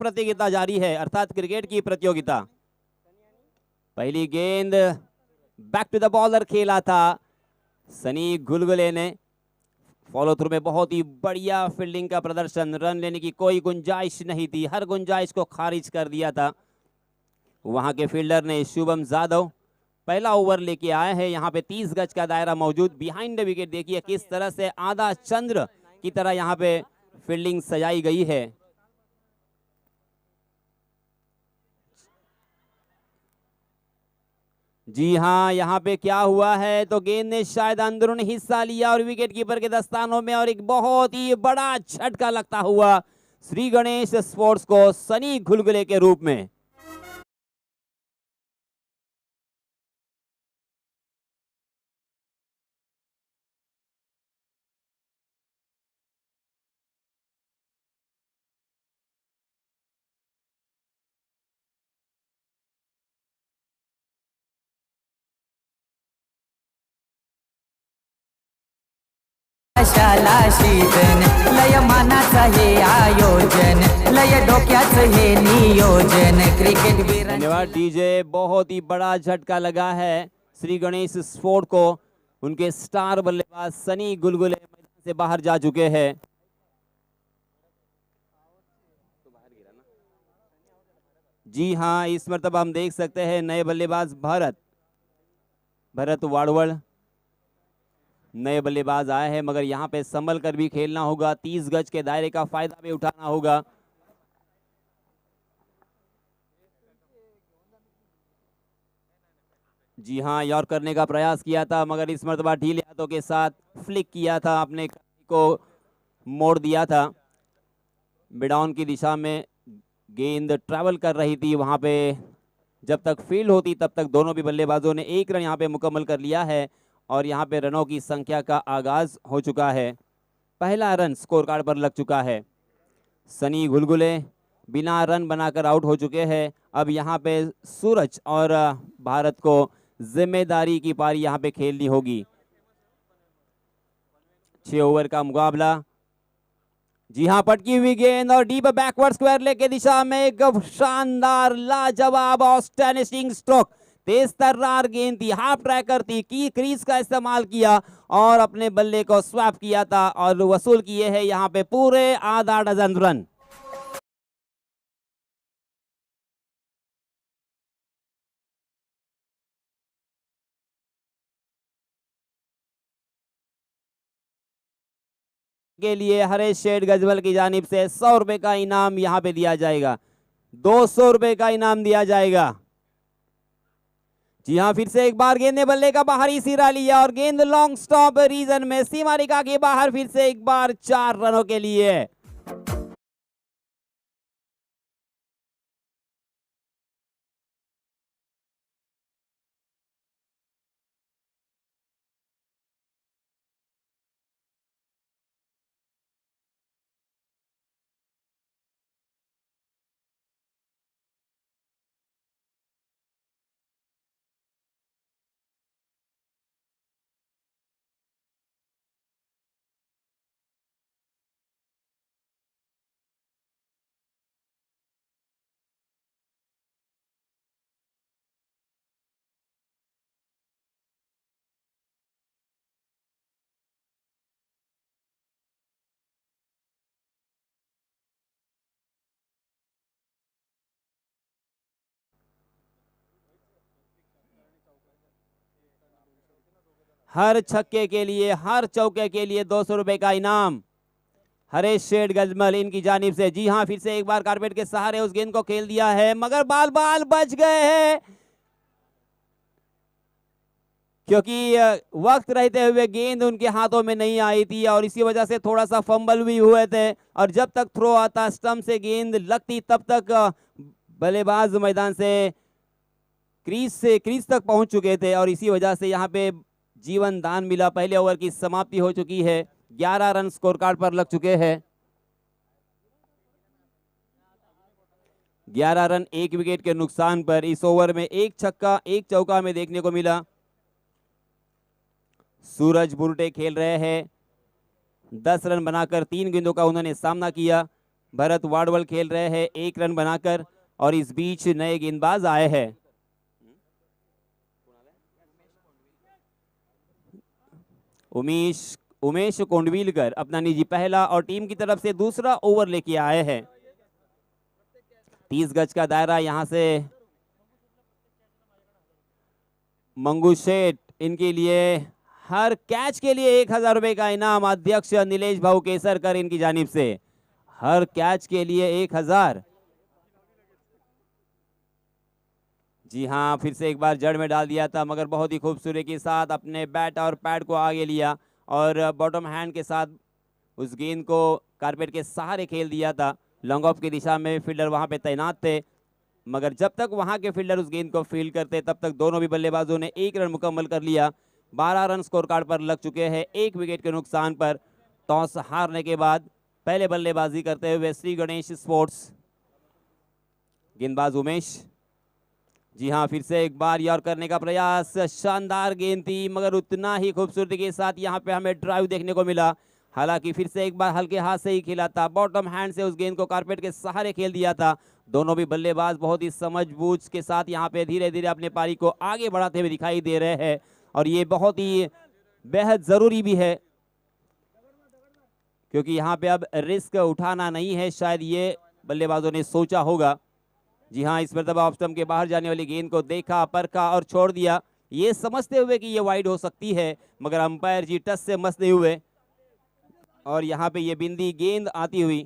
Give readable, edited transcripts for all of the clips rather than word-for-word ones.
प्रतियोगिता जारी है, अर्थात क्रिकेट की प्रतियोगिता। पहली गेंद बैक टू द बॉलर खेला था सनी गुलगुले ने। फॉलो थ्रू में बहुत ही बढ़िया फील्डिंग का प्रदर्शन, रन लेने की कोई गुंजाइश नहीं थी, हर गुंजाइश को खारिज कर दिया था वहां के फील्डर ने। शुभम जादव पहला ओवर लेके आए हैं। यहाँ पे 30 गज का दायरा मौजूद। बिहाइंड द विकेट देखिए किस तरह से आधा चंद्र की तरह यहाँ पे फील्डिंग सजाई गई है। जी हाँ, यहाँ पे क्या हुआ है तो गेंद ने शायद अंदरूनी हिस्सा लिया और विकेट कीपर के दस्तानों में, और एक बहुत ही बड़ा झटका लगता हुआ श्री गणेश स्पोर्ट्स को सनी गुलगुले के रूप में। शाला शीतन लय मानाचा हे आयोजन, लय डोक्याचं हे नियोजन, क्रिकेट वीर। धन्यवाद डीजे। बहुत ही बड़ा झटका लगा है श्री गणेश स्पोर्ट को। उनके स्टार बल्लेबाज सनी गुलगुले मैदान से बाहर जा चुके हैं। जी हाँ, इस मरतबा हम देख सकते हैं नए बल्लेबाज भरत वाड़वड़ नए बल्लेबाज आए हैं, मगर यहाँ पे संभल कर भी खेलना होगा। 30 गज के दायरे का फायदा भी उठाना होगा। जी हाँ, यॉर्क करने का प्रयास किया था, मगर इस मरतबा ढीले हाथों के साथ फ्लिक किया था, अपने को मोड़ दिया था। मिडाउन की दिशा में गेंद ट्रैवल कर रही थी, वहां पे जब तक फील्ड होती तब तक दोनों भी बल्लेबाजों ने एक रन यहाँ पे मुकम्मल कर लिया है, और यहाँ पे रनों की संख्या का आगाज हो चुका है। पहला रन स्कोर कार्ड पर लग चुका है। सनी गुलगुले बिना रन बनाकर आउट हो चुके हैं। अब यहाँ पे सूरज और भारत को जिम्मेदारी की पारी यहाँ पे खेलनी होगी। 6 ओवर का मुकाबला। जी हाँ, पटकी हुई गेंद और डीप बैकवर्ड स्क्वायर लेग की दिशा में एक शानदार लाजवाब आउटस्टैंडिंग स्ट्रोक। तेज तर्रार गेंद थी, हाफ ट्रैकर थी, की क्रीज का इस्तेमाल किया और अपने बल्ले को स्वैप किया था और वसूल किए हैं यहाँ पे पूरे आधा डजन रन। के लिए हरेश शेठ गजबल की जानिब से 100 रुपए का इनाम यहाँ पे दिया जाएगा। 200 रुपए का इनाम दिया जाएगा। जी हाँ, फिर से एक बार गेंद ने बल्ले का बाहरी सिरा लिया और गेंद लॉन्ग स्टॉप रीजन में सीमा रेखा के बाहर, फिर से एक बार 4 रनों के लिए। हर छक्के के लिए, हर चौके के लिए 200 रुपए का इनाम हरेश शेठ गजमल इनकी जानिब से। जी हाँ, फिर से एक बार कारपेट के सहारे उस गेंद को खेल दिया है, मगर बाल बाल बच गए हैं क्योंकि वक्त रहते हुए गेंद उनके हाथों में नहीं आई थी और इसी वजह से थोड़ा सा फंबल भी हुए थे। और जब तक थ्रो आता, स्टंप से गेंद लगती, तब तक बल्लेबाज मैदान से क्रीज तक पहुंच चुके थे और इसी वजह से यहाँ पे जीवन दान मिला। पहले ओवर की समाप्ति हो चुकी है। 11 रन स्कोर कार्ड पर लग चुके हैं। 11 रन 1 विकेट के नुकसान पर इस ओवर में एक छक्का एक चौका में देखने को मिला। सूरज बुरटे खेल रहे हैं। 10 रन बनाकर 3 गेंदों का उन्होंने सामना किया। भरत वाडवल खेल रहे हैं 1 रन बनाकर, और इस बीच नए गेंदबाज आए हैं। उमेश कोंडविलकर अपना निजी पहला और टीम की तरफ से दूसरा ओवर लेके आए हैं। 30 गज का दायरा, यहां से मंगू शेठ, इनके लिए हर कैच के लिए 1000 रुपए का इनाम अध्यक्ष नीलेश भाऊ केसरकर इनकी जानिब से, हर कैच के लिए 1000। जी हाँ, फिर से एक बार जड़ में डाल दिया था, मगर बहुत ही खूबसूरती के साथ अपने बैट और पैड को आगे लिया और बॉटम हैंड के साथ उस गेंद को कारपेट के सहारे खेल दिया था। लॉन्ग ऑफ की दिशा में फील्डर वहां पे तैनात थे, मगर जब तक वहां के फील्डर उस गेंद को फील्ड करते तब तक दोनों भी बल्लेबाजों ने 1 रन मुकम्मल कर लिया। 12 रन स्कोर कार्ड पर लग चुके हैं 1 विकेट के नुकसान पर। टॉस हारने के बाद पहले बल्लेबाजी करते हुए श्री गणेश स्पोर्ट्स, गेंदबाज उमेश। जी हाँ, फिर से एक बार यॉर्क करने का प्रयास, शानदार गेंद थी, मगर उतना ही खूबसूरती के साथ यहाँ पे हमें ड्राइव देखने को मिला। हालांकि फिर से एक बार हल्के हाथ से ही खेला था, बॉटम हैंड से उस गेंद को कारपेट के सहारे खेल दिया था। दोनों भी बल्लेबाज बहुत ही समझबूझ के साथ यहाँ पे धीरे धीरे अपने पारी को आगे बढ़ाते हुए दिखाई दे रहे हैं, और ये बहुत ही बेहद जरूरी भी है, क्योंकि यहाँ पे अब रिस्क उठाना नहीं है, शायद ये बल्लेबाजों ने सोचा होगा। जी हाँ, इस मरतबा ऑफ स्टंप के बाहर जाने वाली गेंद को देखा, परखा और छोड़ दिया, ये समझते हुए कि ये वाइड हो सकती है, मगर अंपायर जी टच से मस नहीं हुए, और यहाँ पे ये बिंदी गेंद आती हुई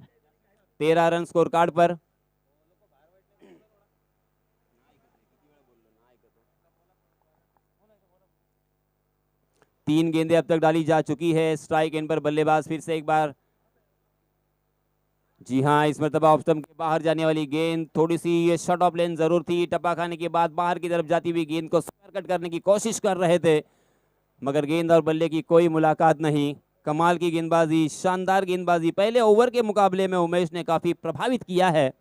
13 रन स्कोर कार्ड पर। तीन गेंदें अब तक डाली जा चुकी है। स्ट्राइक एंड पर बल्लेबाज फिर से एक बार, जी हाँ, इस मरतबा ऑफ स्टंप के बाहर जाने वाली गेंद, थोड़ी सी शॉट ऑफ लेन जरूर थी। टप्पा खाने के बाद बाहर की तरफ जाती हुई गेंद को स्क्वायर कट करने की कोशिश कर रहे थे, मगर गेंद और बल्ले की कोई मुलाकात नहीं। कमाल की गेंदबाजी, शानदार गेंदबाजी। पहले ओवर के मुकाबले में उमेश ने काफी प्रभावित किया है,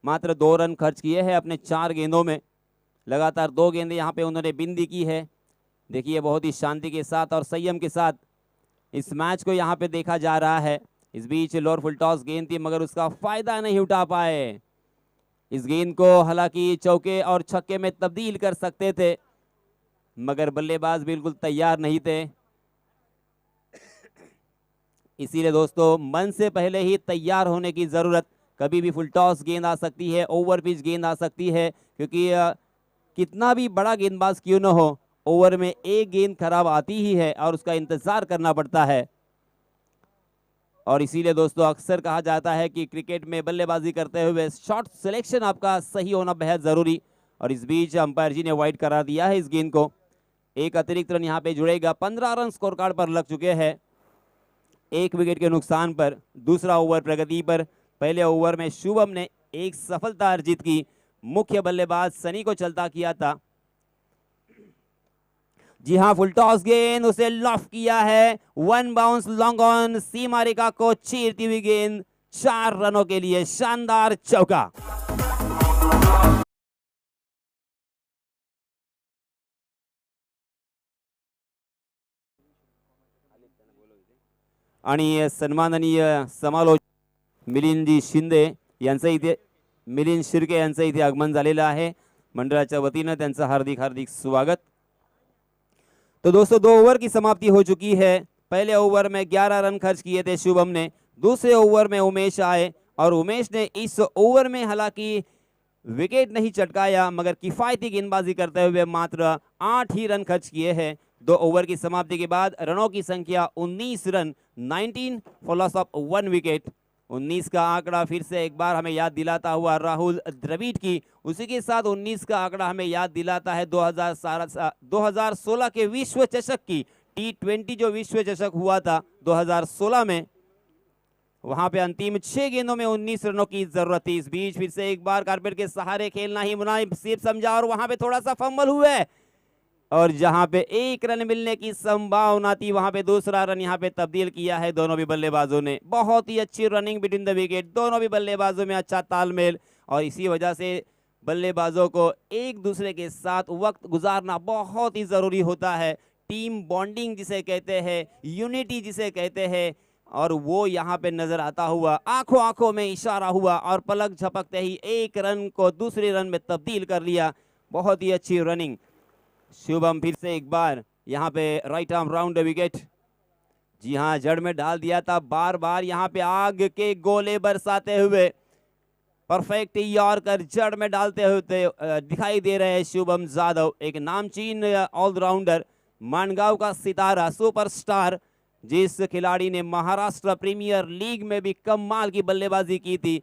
मात्र 2 रन खर्च किए हैं अपने 4 गेंदों में। लगातार 2 गेंदें यहाँ पे उन्होंने बिंदी की है। देखिए, बहुत ही शांति के साथ और संयम के साथ इस मैच को यहाँ पे देखा जा रहा है। इस बीच लोअर फुल टॉस गेंद थी, मगर उसका फायदा नहीं उठा पाए। इस गेंद को हालांकि चौके और छक्के में तब्दील कर सकते थे, मगर बल्लेबाज बिल्कुल तैयार नहीं थे। इसीलिए दोस्तों, मन से पहले ही तैयार होने की जरूरत। कभी भी फुल टॉस गेंद आ सकती है, ओवर पिच गेंद आ सकती है, क्योंकि कितना भी बड़ा गेंदबाज क्यों न हो, ओवर में एक गेंद खराब आती ही है और उसका इंतजार करना पड़ता है। और इसीलिए दोस्तों, अक्सर कहा जाता है कि क्रिकेट में बल्लेबाजी करते हुए शॉट सिलेक्शन आपका सही होना बेहद जरूरी। और इस बीच अंपायर जी ने वाइड करार दिया है इस गेंद को। एक अतिरिक्त रन यहाँ पे जुड़ेगा। 15 रन स्कोर कार्ड पर लग चुके हैं 1 विकेट के नुकसान पर। दूसरा ओवर प्रगति पर। पहले ओवर में शुभम ने एक सफलता अर्जित की, मुख्य बल्लेबाज सनी को चलता किया था। जी हाँ, फुल टॉस गेंद, उसे लॉफ किया है। 1 बाउंस लॉन्ग ऑन, सीमा रेखा को चीरती हुई गेंद, 4 रनों के लिए शानदार चौका। आणि सन्माननीय समालोचक मिलिंदजी शिंदे यांचं इथे, मिलिंद शिर्के यांचं इथे आगमन झालेलं आहे। मंडळाच्या वतीनं त्यांचं हार्दिक हार्दिक स्वागत। तो दोस्तों, 2 ओवर की समाप्ति हो चुकी है। पहले ओवर में 11 रन खर्च किए थे शुभम ने। दूसरे ओवर में उमेश आए और उमेश ने इस ओवर में हालांकि विकेट नहीं चटकाया, मगर किफायती गेंदबाजी करते हुए मात्र 8 ही रन खर्च किए हैं। 2 ओवर की समाप्ति के बाद रनों की संख्या 19 run, 19 for loss of 1 wicket. 19 का आंकड़ा फिर से एक बार हमें याद दिलाता हुआ राहुल द्रविड़ की, उसी के साथ 19 का आंकड़ा हमें याद दिलाता है 2016 के विश्व चषक की T20 जो विश्व चषक हुआ था 2016 में, वहां पे अंतिम 6 गेंदों में 19 रनों की जरूरत थी। इस बीच फिर से एक बार कारपेट के सहारे खेलना ही मुनासिब समझा और वहां पे थोड़ा सा फंबल हुआ है, और जहां पे 1 रन मिलने की संभावना थी वहां पे दूसरा रन यहां पे तब्दील किया है दोनों भी बल्लेबाजों ने। बहुत ही अच्छी रनिंग बिटवीन द विकेट, दोनों भी बल्लेबाजों में अच्छा तालमेल, और इसी वजह से बल्लेबाजों को एक दूसरे के साथ वक्त गुजारना बहुत ही जरूरी होता है। टीम बॉन्डिंग जिसे कहते हैं, यूनिटी जिसे कहते हैं, और वो यहाँ पे नजर आता हुआ, आंखों आंखों में इशारा हुआ और पलक झपकते ही एक रन को दूसरे रन में तब्दील कर लिया। बहुत ही अच्छी रनिंग। शुभम फिर से एक बार यहाँ पे राइट आर्म राउंड विकेट। जी हाँ, जड़ में डाल दिया था। बार बार यहाँ पे आग के गोले बरसाते हुए परफेक्ट यॉर्कर जड़ में डालते हुए दिखाई दे रहे हैं शुभम जाधव, एक नामचीन ऑलराउंडर, मानगांव का सितारा, सुपरस्टार, जिस खिलाड़ी ने महाराष्ट्र प्रीमियर लीग में भी कमाल की बल्लेबाजी की थी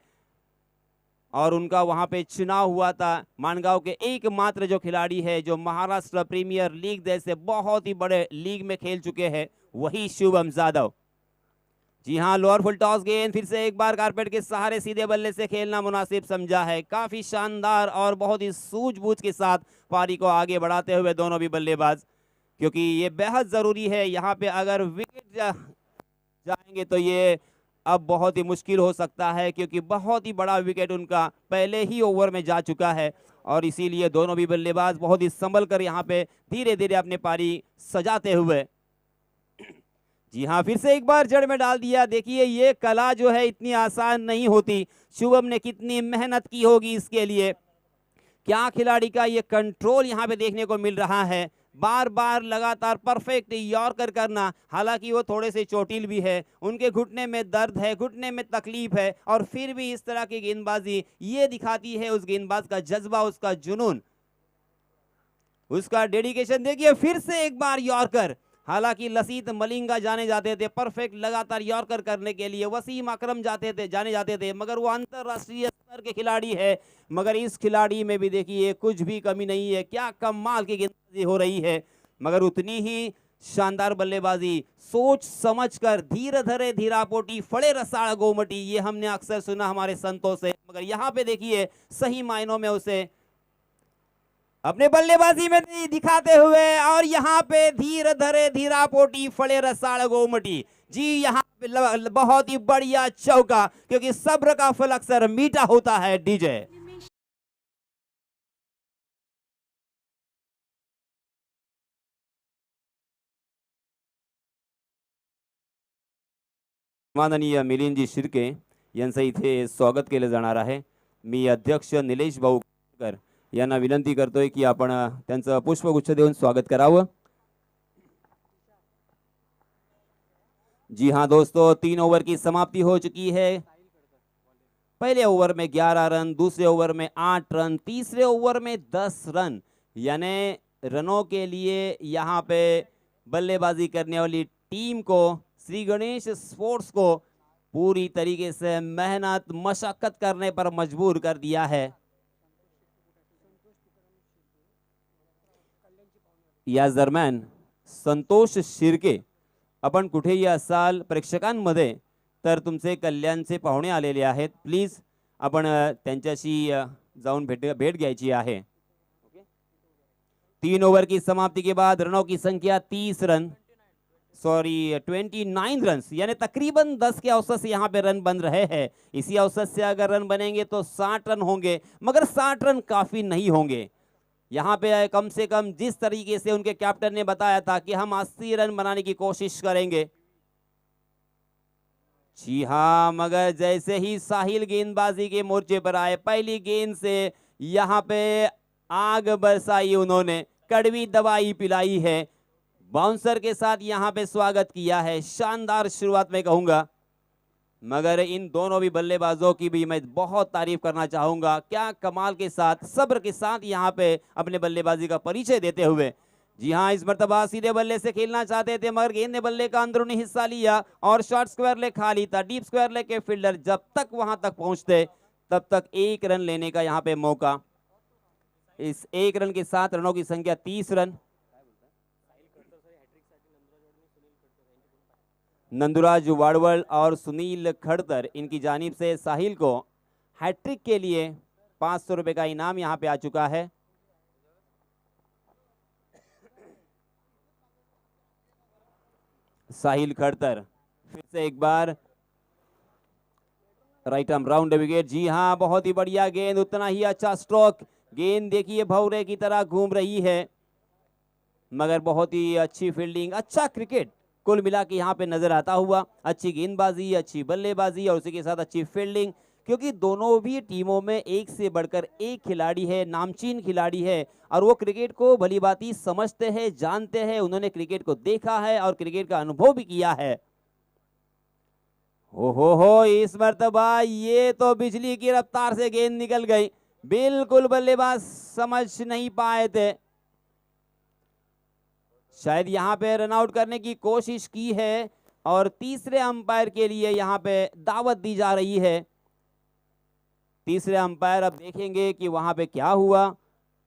और उनका वहां पे चुनाव हुआ था। मानगांव के एकमात्र जो खिलाड़ी है जो महाराष्ट्र प्रीमियर लीग जैसे बहुत ही बड़े लीग में खेल चुके हैं, वही शुभम जाधव। जी हाँ, लोअर फुल टॉस गेंद फिर से एक बार कारपेट के सहारे सीधे बल्ले से खेलना मुनासिब समझा है। काफी शानदार और बहुत ही सूझबूझ के साथ पारी को आगे बढ़ाते हुए दोनों भी बल्लेबाज, क्योंकि ये बेहद जरूरी है। यहाँ पे अगर विकेट जाएंगे तो ये अब बहुत ही मुश्किल हो सकता है, क्योंकि बहुत ही बड़ा विकेट उनका पहले ही ओवर में जा चुका है और इसीलिए दोनों भी बल्लेबाज बहुत ही संभल कर यहाँ पे धीरे धीरे अपनी पारी सजाते हुए। जी हाँ, फिर से एक बार जड़ में डाल दिया। देखिए ये कला जो है इतनी आसान नहीं होती। शुभम ने कितनी मेहनत की होगी इसके लिए। क्या खिलाड़ी का ये कंट्रोल यहाँ पे देखने को मिल रहा है, बार बार लगातार परफेक्ट यॉर्कर करना। हालांकि वो थोड़े से चोटिल भी है, उनके घुटने में दर्द है, घुटने में तकलीफ है, और फिर भी इस तरह की गेंदबाजी ये दिखाती है उस गेंदबाज का जज्बा, उसका जुनून, उसका डेडिकेशन। देखिए फिर से एक बार यॉर्कर। हालांकि लसीत मलिंगा जाने जाते थे परफेक्ट लगातार यॉर्कर करने के लिए, वसीम अकरम जाने जाते थे, मगर वो अंतरराष्ट्रीय स्तर के खिलाड़ी है। मगर इस खिलाड़ी में भी देखिए कुछ भी कमी नहीं है। क्या कमाल की गेंदबाजी हो रही है, मगर उतनी ही शानदार बल्लेबाजी। सोच समझकर धीरे धरे धीरापोटी फड़े रसाड़ गोमटी, ये हमने अक्सर सुना हमारे संतों से, मगर यहाँ पे देखिए सही मायनों में उसे अपने बल्लेबाजी में दिखाते हुए, और यहाँ पे धीरे धरे धीरापोटी फड़े रसाड़ गोमटी। जी यहाँ पे बहुत ही बढ़िया चौका, क्योंकि सब्र का फल अक्सर मीठा होता है। डीजे माननीय मिलिंदजी शिर्के यांचं इथे स्वागत केलं जाणार आहे। मी अध्यक्ष निलेश भाऊ यांना विनंती करतोय की आपण त्यांचं पुष्पगुच्छ देऊन स्वागत करावं। जी हां दोस्तों, 3 ओवर की समाप्ति हो चुकी है। पहले ओवर में 11 रन, दूसरे ओवर में 8 रन, तीसरे ओवर में 10 रन, यानी रनों के लिए यहाँ पे बल्लेबाजी करने वाली टीम को, श्री गणेश स्पोर्ट्स को पूरी तरीके से मेहनत मशक्कत करने पर मजबूर कर दिया है। या दरम्यान संतोष शिर्के, आपण कुठेही असाल प्रेक्षकांमध्ये तर तुमचे कल्याणचे पाहुणे आलेले आहेत, प्लीज आपण त्यांच्याशी जाऊन भेट घ्यायची है। 3 ओवर की समाप्ति के बाद रनों की संख्या 30 रन, सॉरी 29 रन, यानी तकरीबन 10 के औसत से यहाँ पे रन बन रहे हैं। इसी औसत से अगर रन बनेंगे तो 60 रन होंगे, मगर 60 रन काफी नहीं होंगे। यहाँ पे कम से कम जिस तरीके से उनके कैप्टन ने बताया था कि हम 80 रन बनाने की कोशिश करेंगे। जी हाँ, मगर जैसे ही साहिल गेंदबाजी के मोर्चे पर आए, पहली गेंद से यहाँ पे आग बरसाई उन्होंने, कड़वी दवाई पिलाई है, बाउंसर के साथ यहाँ पे स्वागत किया है। शानदार शुरुआत में कहूंगा, मगर इन दोनों भी बल्लेबाजों की भी मैं बहुत तारीफ करना चाहूंगा। क्या कमाल के साथ, सब्र के साथ यहाँ पे अपने बल्लेबाजी का परिचय देते हुए। जी हाँ, इस मर्तबा सीधे बल्ले से खेलना चाहते थे, मगर गेंद ने बल्ले का अंदरूनी हिस्सा लिया और शॉर्ट स्क्वायर लेग खाली था। डीप स्क्वायर लेग के फील्डर जब तक वहां तक पहुंचते तब तक 1 रन लेने का यहाँ पे मौका। इस 1 रन के साथ रनों की संख्या 30 रन। नंदुराज वाड़वल और सुनील खड़तर, इनकी जानिब से साहिल को हैट्रिक के लिए 500 रुपए का इनाम यहाँ पे आ चुका है। साहिल खड़तर फिर से एक बार राइट आर्म राउंड विकेट। जी हाँ, बहुत ही बढ़िया गेंद, उतना ही अच्छा स्ट्रोक। गेंद देखिए भौरे की तरह घूम रही है, मगर बहुत ही अच्छी फील्डिंग, अच्छा क्रिकेट कुल मिला के यहाँ पे नजर आता हुआ। अच्छी गेंदबाजी, अच्छी बल्लेबाजी और उसी के साथ अच्छी फील्डिंग, क्योंकि दोनों भी टीमों में एक से बढ़कर एक खिलाड़ी है, नामचीन खिलाड़ी है और वो क्रिकेट को भलीभांति समझते हैं, जानते हैं, उन्होंने क्रिकेट को देखा है और क्रिकेट का अनुभव भी किया है। हो, इस मर्तबा ये तो बिजली की रफ्तार से गेंद निकल गई, बिल्कुल बल्लेबाज समझ नहीं पाए थे। शायद यहाँ पे रन आउट करने की कोशिश की है और तीसरे अंपायर के लिए यहाँ पे दावत दी जा रही है। तीसरे अंपायर अब देखेंगे कि वहां पे क्या हुआ,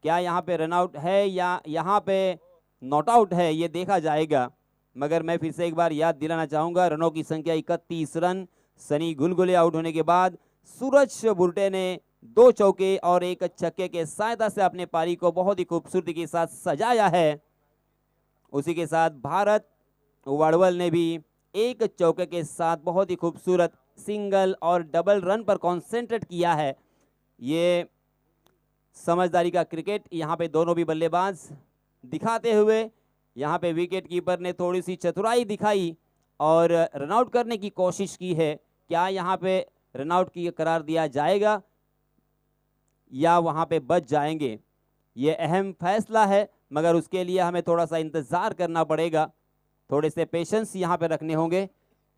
क्या यहाँ पे रन आउट है या यहाँ पे नॉट आउट है, ये देखा जाएगा। मगर मैं फिर से एक बार याद दिलाना चाहूंगा, रनों की संख्या 31 रन। सनी गुलगुले आउट होने के बाद सूरज बुर्टे ने 2 चौके और 1 छक्के के सहायता से अपने पारी को बहुत ही खूबसूरती के साथ सजाया है। उसी के साथ भारत वाड़वल ने भी 1 चौके के साथ बहुत ही खूबसूरत सिंगल और डबल रन पर कॉन्सेंट्रेट किया है। ये समझदारी का क्रिकेट यहाँ पे दोनों भी बल्लेबाज दिखाते हुए, यहाँ पे विकेट कीपर ने थोड़ी सी चतुराई दिखाई और रनआउट करने की कोशिश की है। क्या यहाँ पे रनआउट की करार दिया जाएगा या वहाँ पे बच जाएंगे, ये अहम फैसला है, मगर उसके लिए हमें थोड़ा सा इंतज़ार करना पड़ेगा, थोड़े से पेशेंस यहाँ पे रखने होंगे।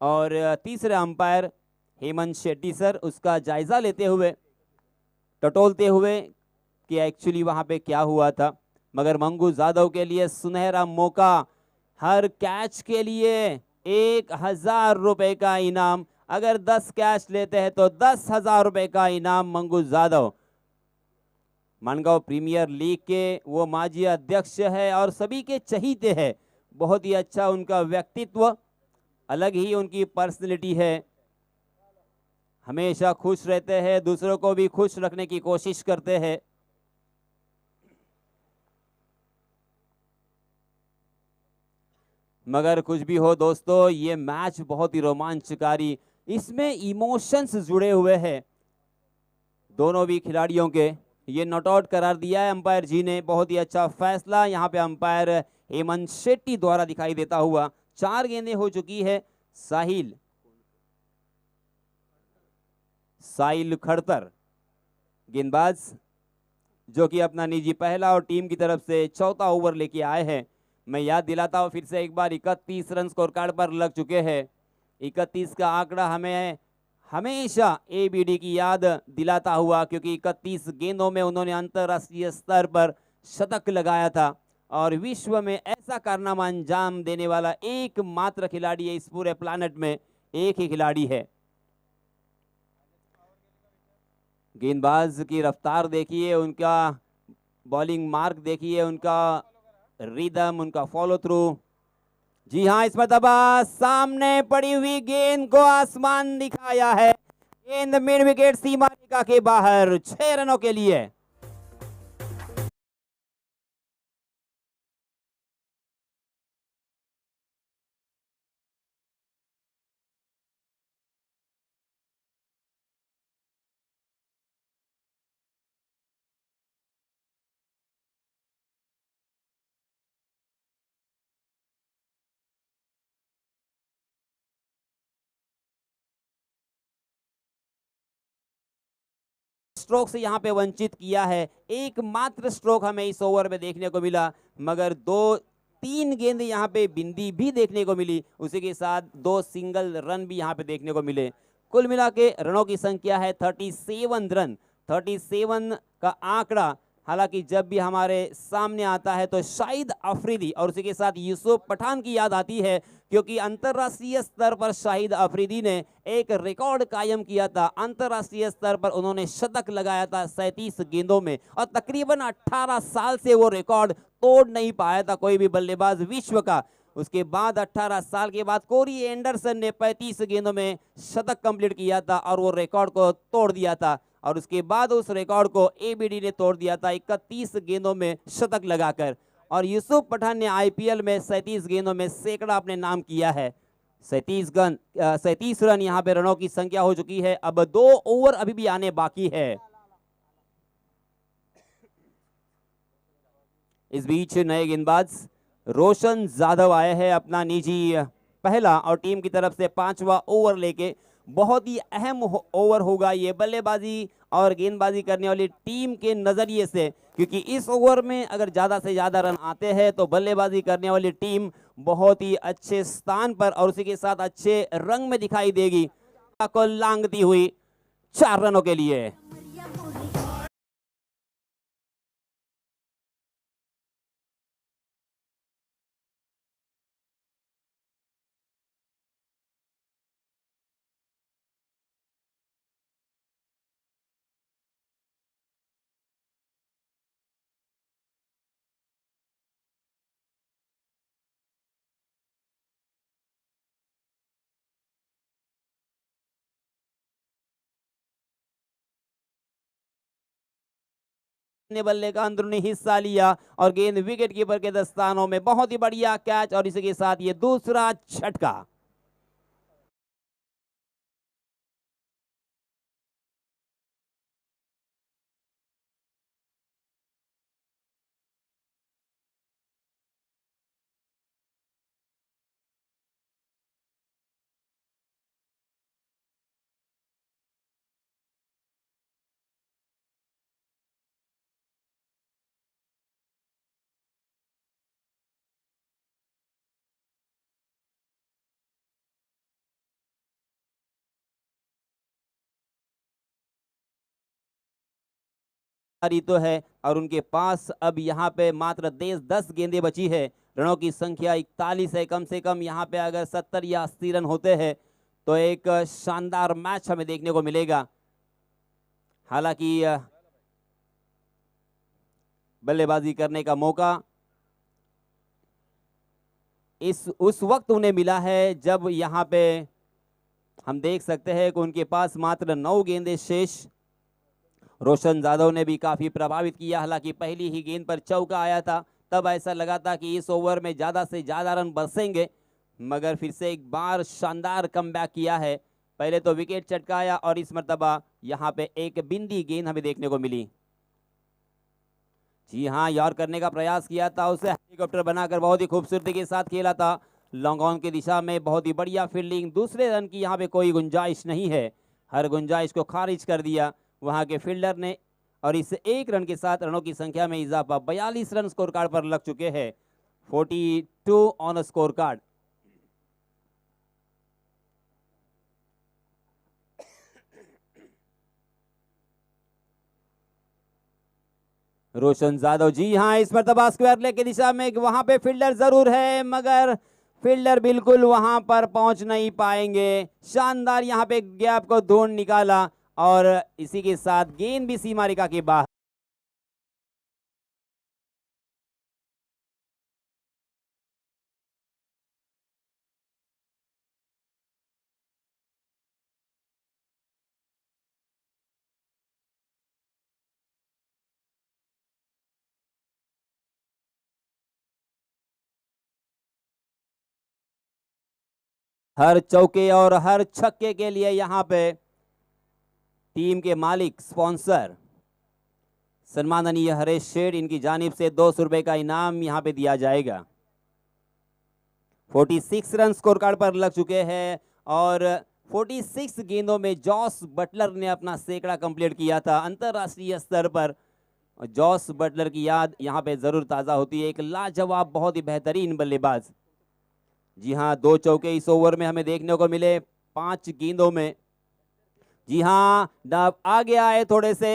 और तीसरे अंपायर हेमंत शेट्टी सर उसका जायज़ा लेते हुए, टटोलते हुए कि एक्चुअली वहाँ पे क्या हुआ था। मगर मंगू जाधव के लिए सुनहरा मौका, हर कैच के लिए 1000 रुपए का इनाम, अगर 10 कैच लेते हैं तो 10,000 रुपए का इनाम मंगू जाधव। मानगांव प्रीमियर लीग के वो माजी अध्यक्ष है और सभी के चहीते हैं, बहुत ही अच्छा उनका व्यक्तित्व, अलग ही उनकी पर्सनैलिटी है, हमेशा खुश रहते हैं, दूसरों को भी खुश रखने की कोशिश करते हैं। मगर कुछ भी हो दोस्तों, ये मैच बहुत ही रोमांचकारी, इसमें इमोशंस जुड़े हुए हैं दोनों भी खिलाड़ियों के। ये नॉट आउट करार दिया है अंपायर जी ने, बहुत ही अच्छा फैसला यहाँ पे अंपायर हेमंत शेट्टी द्वारा दिखाई देता हुआ। 4 गेंदें हो चुकी है। साहिल खड़तर गेंदबाज, जो कि अपना निजी पहला और टीम की तरफ से चौथा ओवर लेके आए हैं। मैं याद दिलाता हूं फिर से एक बार, 31 रन स्कोर कार्ड पर लग चुके हैं। 31 का आंकड़ा हमें हमेशा एबीडी की याद दिलाता हुआ, क्योंकि 31 गेंदों में उन्होंने अंतर्राष्ट्रीय स्तर पर शतक लगाया था और विश्व में ऐसा कारनामा अंजाम देने वाला एकमात्र खिलाड़ी है इस पूरे प्लानट में, एक ही खिलाड़ी है। गेंदबाज की रफ्तार देखिए, उनका बॉलिंग मार्क देखिए, उनका रिदम, उनका फॉलो थ्रू। जी हां, इस मरतबा सामने पड़ी हुई गेंद को आसमान दिखाया है, गेंद मिड विकेट सीमा रेखा के बाहर, 6 रनों के लिए। स्ट्रोक से यहाँ पे वंचित किया है, एकमात्र स्ट्रोक हमें इस ओवर में देखने को मिला, मगर 2-3 गेंद यहाँ पे बिंदी भी देखने को मिली, उसी के साथ 2 सिंगल रन भी यहाँ पे देखने को मिले। कुल मिला के रनों की संख्या है 37 रन। 37 का आंकड़ा हालांकि जब भी हमारे सामने आता है तो शाहिद अफरीदी और उसी के साथ यूसुफ पठान की याद आती है, क्योंकि अंतर्राष्ट्रीय स्तर पर शाहिद अफरीदी ने एक रिकॉर्ड कायम किया था। अंतर्राष्ट्रीय स्तर पर उन्होंने शतक लगाया था 37 गेंदों में और तकरीबन 18 साल से वो रिकॉर्ड तोड़ नहीं पाया था कोई भी बल्लेबाज विश्व का। उसके बाद 18 साल के बाद कोरी एंडरसन ने 35 गेंदों में शतक कंप्लीट किया था और वो रिकॉर्ड को तोड़ दिया था, और उसके बाद उस रिकॉर्ड को एबीडी ने तोड़ दिया था 31 गेंदों में शतक लगाकर। और यूसुफ पठान ने आईपीएल में 37 गेंदों में सैकड़ा अपने नाम किया है। 37 रन यहाँ पे रनों की संख्या हो चुकी है। अब 2 ओवर अभी भी आने बाकी है। इस बीच नए गेंदबाज रोशन जाधव आए हैं अपना निजी पहला और टीम की तरफ से 5वां ओवर लेके बहुत ही अहम ओवर होगा ये बल्लेबाजी और गेंदबाजी करने वाली टीम के नजरिए से, क्योंकि इस ओवर में अगर ज्यादा से ज्यादा रन आते हैं तो बल्लेबाजी करने वाली टीम बहुत ही अच्छे स्थान पर और उसी के साथ अच्छे रंग में दिखाई देगी को लांघती हुई 4 रनों के लिए। ने बल्ले का अंदरूनी हिस्सा लिया और गेंद विकेट कीपर के दस्तानों में, बहुत ही बढ़िया कैच और इसी के साथ ये दूसरा झटका। तो है और उनके पास अब यहाँ पे मात्र 10 गेंदें बची है। रनों की संख्या 41 है। कम से कम यहाँ पे अगर 70 या 80 रन होते हैं तो एक शानदार मैच हमें देखने को मिलेगा। हालांकि बल्लेबाजी करने का मौका उस वक्त उन्हें मिला है जब यहाँ पे हम देख सकते हैं कि उनके पास मात्र 9 गेंदें शेष। रोशन यादव ने भी काफी प्रभावित किया, हालांकि पहली ही गेंद पर चौका आया था, तब ऐसा लगा था कि इस ओवर में ज्यादा से ज्यादा रन बरसेंगे, मगर फिर से एक बार शानदार कमबैक किया है। पहले तो विकेट चटकाया और इस मर्तबा यहाँ पे एक बिंदी गेंद हमें देखने को मिली। जी हाँ, यार करने का प्रयास किया था, उसे हेलीकॉप्टर बनाकर बहुत ही खूबसूरती के साथ खेला था लॉन्ग ऑन की दिशा में। बहुत ही बढ़िया फील्डिंग, दूसरे रन की यहाँ पे कोई गुंजाइश नहीं है, हर गुंजाइश को खारिज कर दिया वहां के फील्डर ने और इस 1 रन के साथ रनों की संख्या में इजाफा। 42 रन स्कोर कार्ड पर लग चुके हैं, 42 on score card. Roshan Yadav, जी हाँ, इस मर्तबा स्क्वायर लेग की दिशा में वहां पे फील्डर जरूर है मगर फील्डर बिल्कुल वहां पर पहुंच नहीं पाएंगे। शानदार यहाँ पे गैप को ढूंढ निकाला और इसी के साथ गेंद भी सीमा रेखा के बाहर। हर चौके और हर छक्के के लिए यहाँ पे टीम के मालिक स्पॉन्सर सम्माननीय हरेश शेठ, इनकी जानिब से 200 रुपए का इनाम यहाँ पे दिया जाएगा। 46 रन स्कोर कार्ड पर लग चुके हैं और 46 गेंदों में जॉस बटलर ने अपना सैकड़ा कंप्लीट किया था अंतरराष्ट्रीय स्तर पर। जॉस बटलर की याद यहाँ पे जरूर ताजा होती है, एक लाजवाब बहुत ही बेहतरीन बल्लेबाज। जी हाँ, 2 चौके इस ओवर में हमें देखने को मिले 5 गेंदों में। जी हाँ, डब आगे आए थोड़े से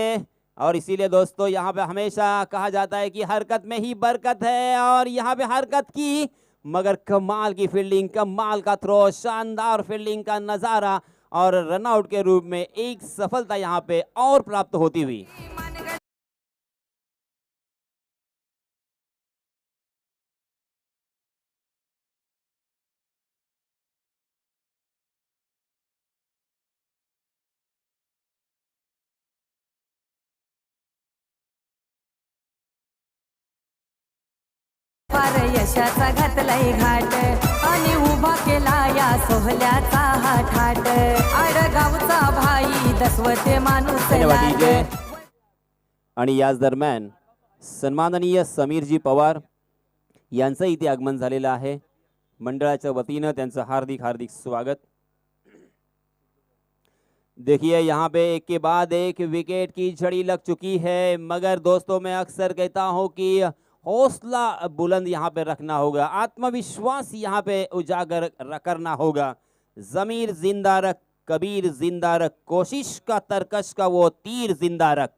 और इसीलिए दोस्तों यहाँ पे हमेशा कहा जाता है कि हरकत में ही बरकत है और यहाँ पे हरकत की मगर कमाल की फील्डिंग, कमाल का थ्रो, शानदार फील्डिंग का नजारा और रनआउट के रूप में एक सफलता यहाँ पे और प्राप्त होती हुई। पार यशाचा घातलाय घाट आणि उभा केला या सोहल्याचा हा ठाट आडगावचा भाई दसवते माणूस लागे। आणि याच दरम्यान सन्माननीय समीरजी पवार यांचं इथे आगमन झालेलं आहे। मंडळाच्या वतीनं त्यांचं हार्दिक हार्दिक स्वागत। देखिए यहाँ पे एक के बाद एक विकेट की झड़ी लग चुकी है, मगर दोस्तों मैं अक्सर कहता हूं कि हौसला बुलंद यहाँ पे रखना होगा, आत्मविश्वास यहाँ पे उजागर करना होगा। जमीर जिंदा रख, कबीर जिंदा रख, कोशिश का तरकश का वो तीर जिंदा रख।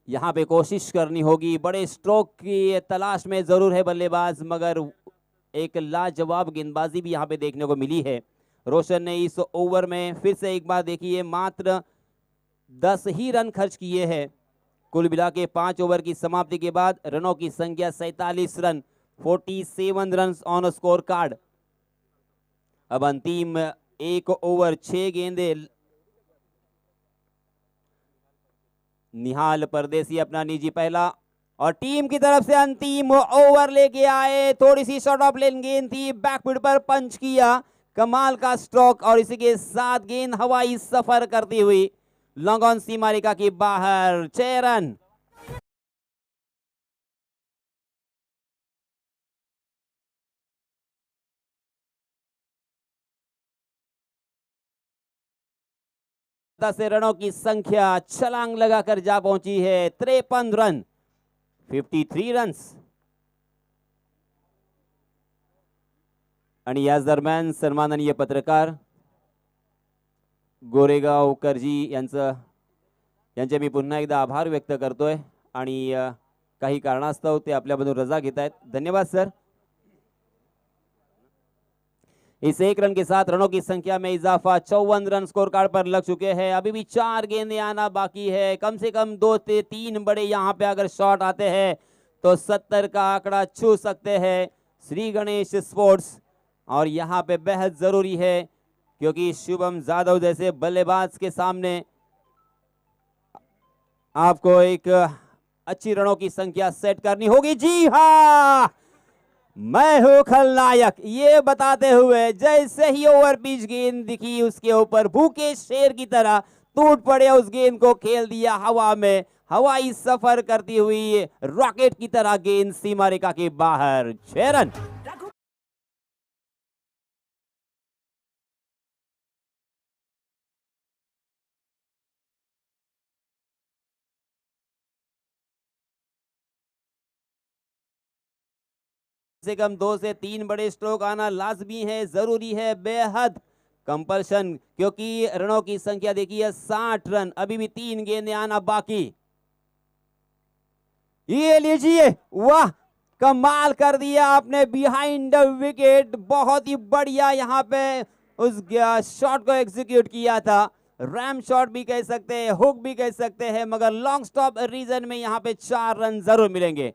यहाँ पे कोशिश करनी होगी, बड़े स्ट्रोक की तलाश में जरूर है बल्लेबाज, मगर एक लाजवाब गेंदबाजी भी यहाँ पे देखने को मिली है। रोशन ने इस ओवर में फिर से एक बार देखिए मात्र 10 ही रन खर्च किए हैं। कुल मिला के 5 ओवर की समाप्ति के बाद रनों की संख्या 47 run, 47 run on score card. अब अंतिम 1 ओवर 6 गेंदे। निहाल परदेसी अपना निजी पहला और टीम की तरफ से अंतिम ओवर लेके आए। थोड़ी सी शॉर्ट ऑफ लेन गेंद थी, बैकफुट पर पंच किया, कमाल का स्ट्रोक और इसी के साथ गेंद हवाई सफर करती हुई लॉन्ग ऑन सीमा रेखा के बाहर। 6 रन। से रनों की संख्या छलांग लगाकर जा पहुंची है 53 रन, 53 रन्स। आणि याच दरम्यान सन्माननीय पत्रकार गोरेगावकरजी यांचे मी पुन्हा एकदा आभार व्यक्त करतोय आणि काही कारणास्तव ते आपल्यामधून रजा घेत आहेत। धन्यवाद सर। इस 1 रन के साथ रनों की संख्या में इजाफा, 54 रन स्कोर कार्ड पर लग चुके हैं। अभी भी 4 गेंदें आना बाकी है, कम से कम 2 से 3 बड़े यहाँ पे अगर शॉट आते हैं तो 70 का आंकड़ा छू सकते हैं श्री गणेश स्पोर्ट्स। और यहाँ पे बेहद जरूरी है क्योंकि शुभम जादव जैसे बल्लेबाज के सामने आपको एक अच्छी रनों की संख्या सेट करनी होगी। जी हाँ, मैं हूं खलनायक, ये बताते हुए जैसे ही ओवर पिच गेंद दिखी उसके ऊपर भूखे शेर की तरह टूट पड़े, उस गेंद को खेल दिया हवा में, हवाई सफर करती हुई रॉकेट की तरह गेंद सीमा रेखा के बाहर। 6 रन। से कम 2 से 3 बड़े स्ट्रोक आना लाजमी है, जरूरी है, बेहद कंपल्शन, क्योंकि रनों की संख्या देखिए 60 रन, अभी भी 3 गेंदें आना बाकी। ये लीजिए, वाह कमाल कर दिया आपने बिहाइंड द विकेट, बहुत ही बढ़िया यहाँ पे उस शॉट को एग्जीक्यूट किया था। रैम शॉट भी कह सकते हैं, हुक भी कह सकते हैं, मगर लॉन्ग स्टॉप रीजन में यहाँ पे 4 रन जरूर मिलेंगे।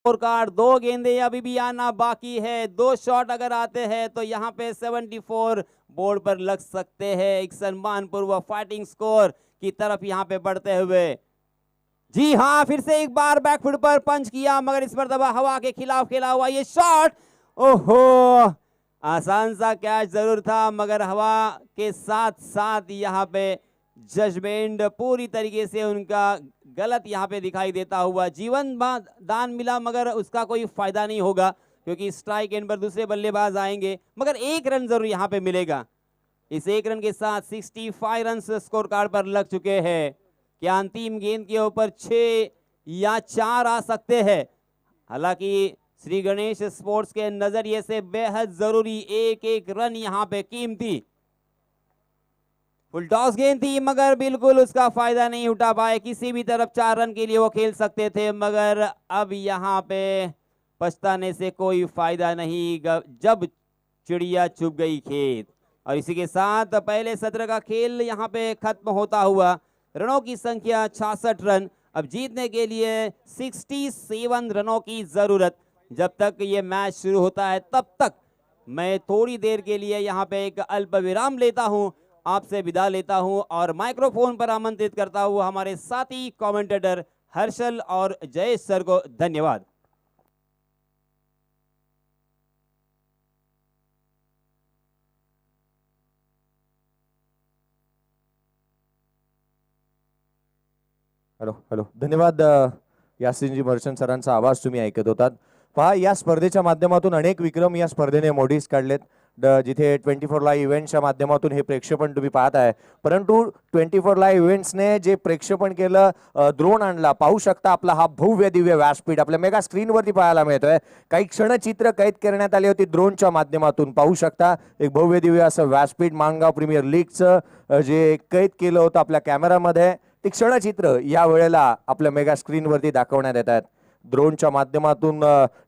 स्कोर कार्ड 2 गेंदे अभी भी आना बाकी है, 2 शॉट अगर आते हैं तो यहाँ पे 74 बोर्ड पर लग सकते हैं। एक सम्मानपूर्वक फाइटिंग स्कोर की तरफ यहाँ पे बढ़ते हुए। जी हाँ, फिर से एक बार बैकफुट पर पंच किया, मगर इस मर्तबा हवा के खिलाफ खेला हुआ ये शॉट, ओहो आसान सा कैच जरूर था, मगर हवा के साथ साथ यहाँ पे जजमेंट पूरी तरीके से उनका गलत यहाँ पे दिखाई देता हुआ। जीवन दान मिला मगर उसका कोई फायदा नहीं होगा क्योंकि स्ट्राइक एंड पर दूसरे बल्लेबाज आएंगे, मगर 1 रन जरूर यहाँ पे मिलेगा। इस 1 रन के साथ 65 रन स्कोर कार्ड पर लग चुके हैं। क्या अंतिम गेंद के ऊपर 6 या 4 आ सकते हैं? हालांकि श्री गणेश स्पोर्ट्स के नजरिए से बेहद जरूरी 1-1 रन यहाँ पे कीमती। फुल टॉस गेंद थी मगर बिल्कुल उसका फायदा नहीं उठा पाए, किसी भी तरफ 4 रन के लिए वो खेल सकते थे, मगर अब यहाँ पे पछताने से कोई फायदा नहीं जब चिड़िया चुग गई खेत। और इसी के साथ पहले सत्र का खेल यहाँ पे खत्म होता हुआ। रनों की संख्या 66 रन, अब जीतने के लिए 67 रनों की जरूरत। जब तक ये मैच शुरू होता है तब तक मैं थोड़ी देर के लिए यहाँ पे एक अल्प विराम लेता हूँ, आपसे विदा लेता हूं और माइक्रोफोन पर आमंत्रित करता हूं हमारे साथी कमेंटेटर हर्षल और जयेश सर को। धन्यवाद। हॅलो हॅलो धन्यवाद. यासिनजी मर्चंट सरांचा आवाज तुम्ही ऐकत होतात. पहा, या स्पर्धेच्या माध्यमातून अनेक विक्रम या स्पर्धेने मोडीस काढलेत. जिथे 24 लाईव्ह इव्हेंट्सच्या माध्यमातून हे प्रेक्षेपण तुम्ही पाहत आहे, परंतु 24 लाईव्ह इव्हेंट्सने जे प्रेक्षेपण केलं, ड्रोन आणला, पाहू शकता आपला हा भव्य दिव्य व्यासपीठ आपल्या मेगा स्क्रीनवरती पाहायला मिळतोय. काही क्षणचित्र कैद करण्यात आली होती ड्रोनच्या माध्यमातून. पाहू शकता एक भव्य दिव्य असं व्यासपीठ माणगाव प्रीमियर लीगचं जे कैद केलं होतं आपल्या कॅमेरामध्ये, ते क्षणचित्र या वेळेला आपल्या मेगा स्क्रीनवरती दाखवण्यात येतात. ड्रोनच्या माध्यमातून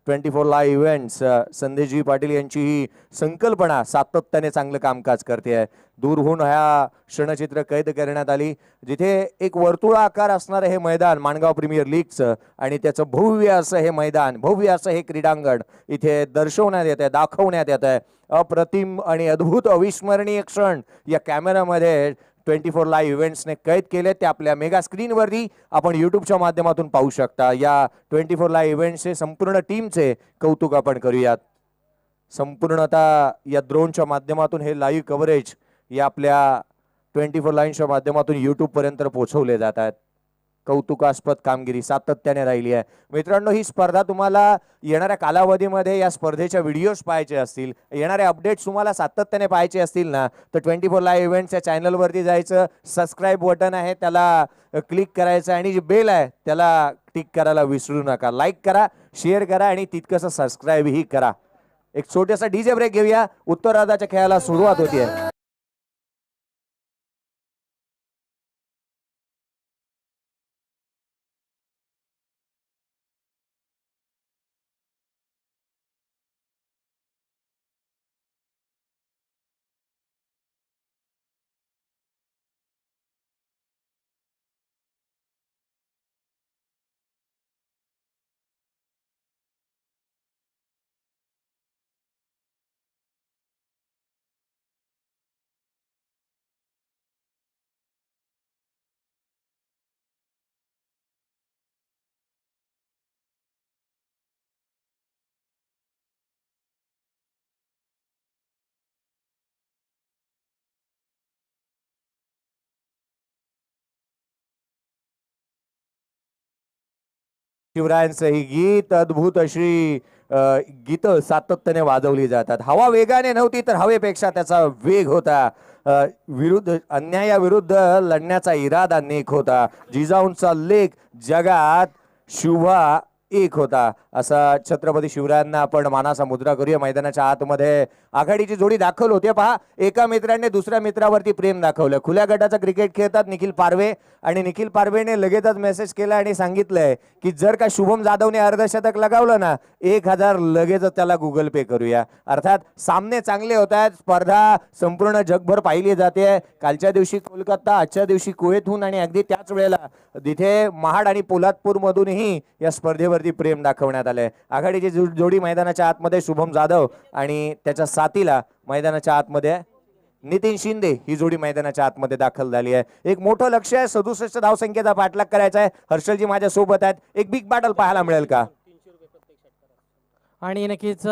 24 लाईव्ह इव्हेंट्स, संदेशजी पाटील यांची ही संकल्पना सातत्याने चांगलं कामकाज करते आहे. दूरहून ह्या क्षणचित्र कैद करण्यात आली, जिथे एक वर्तुळाकार असणारं हे मैदान माणगाव प्रीमियर लीगचं आणि त्याचं भव्य असं हे मैदान, भव्य असं हे क्रीडांगण इथे दर्शवण्यात येत आहे, दाखवण्यात येत आहे. अप्रतिम आणि अद्भुत अविस्मरणीय क्षण या कॅमेरामध्ये 24 लाईव्ह इव्हेंट्सने कैद केले. ते आपल्या मेगा स्क्रीनवरती आपण यूट्यूबच्या माध्यमातून पाहू शकता. या 24 लाईव्ह इव्हेंट्सचे संपूर्ण टीमचे कौतुक आपण करूयात. संपूर्णतः या ड्रोनच्या माध्यमातून हे लाईव्ह कव्हरेज या आपल्या 24 लाईव्हच्या माध्यमातून यूट्यूब पर्यंत पोहोचवले जात आहेत. कौतुकास्पद कामगिरी सातत्याने राहिली आहे. मित्रांनो, ही स्पर्धा तुम्हाला येणाऱ्या कालावधीमध्ये या स्पर्धेच्या व्हिडिओज पाहायचे असतील, येणारे अपडेट्स तुम्हाला सातत्याने पाहायचे असतील ना, तर 24 लाईव्ह इव्हेंट्सच्या चॅनलवरती जायचं, सबस्क्राईब बटन आहे त्याला क्लिक करायचं आणि जी बेल आहे त्याला टिक करायला विसरू नका. लाईक करा, शेअर करा आणि तितकंसं सबस्क्राईबही करा. एक छोटासा डीजे ब्रेक घेऊया. उत्तरार्धाच्या खेळाला सुरुवात होतीये. शिवरायांचं ही गीत, अद्भुत अशी गीत सातत्याने वाजवली जातात. हवा वेगाने नव्हती तर हवेपेक्षा त्याचा वेग होता. विरुद्ध अन्यायाविरुद्ध लढण्याचा इरादा नेक होता. जिजाऊंचा लेख जगात शुभा एक होता. असा छत्रपती शिवरायांना आपण मानाचा मुद्रा करूया. मैदानाच्या आतमध्ये आघाडीची जोडी दाखल होते. पहा, एका मित्राने दुसऱ्या मित्रावरती प्रेम दाखवलं. खुल्या गटाचा क्रिकेट खेळतात निखिल पारवे आणि निखिल पारवेने लगेचच मेसेज केला आणि सांगितलंय की जर का शुभम जाधवने अर्धशतक लगावलं ना, 1000 लगेचच त्याला गुगल पे करूया. अर्थात सामने चांगले होत आहेत. स्पर्धा संपूर्ण जगभर पाहिली जाते. कालच्या दिवशी कोलकाता, आजच्या दिवशी कुवेतहून आणि अगदी त्याच वेळेला तिथे महाड आणि पोलादपूर मधूनही या स्पर्धेवरती प्रेम दाखवण्यात आलंय. आघाडीची जोडी मैदानाच्या आतमध्ये शुभम जाधव आणि त्याच्या साथीला मैदानाच्या आतमध्ये नितीन शिंदे ही जोडी मैदानाच्या आतमध्ये दाखल झाली आहे. एक मोठं लक्ष आहे, 67 धावसंख्येचा पाठलाग करायचा आहे. हर्षलजी माझ्या सोबत आहेत. एक बिग बॅटल पाहायला मिळेल का? आणि नक्कीच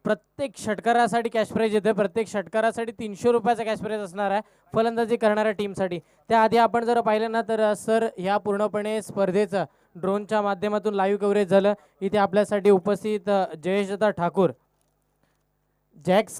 प्रत्येक षटकारासाठी कॅश प्राइज येते. प्रत्येक षटकारासाठी 300 रुपयाचा कॅश प्राइज असणार आहे फलंदाजी करणाऱ्या टीमसाठी. त्याआधी आपण जर पाहिलं ना तर सर ह्या पूर्णपणे स्पर्धेचं ड्रोनच्या माध्यमातून लाईव्ह कव्हरेज झालं. इथे आपल्यासाठी उपस्थित जयेशदत्ता ठाकूर, जॅक्स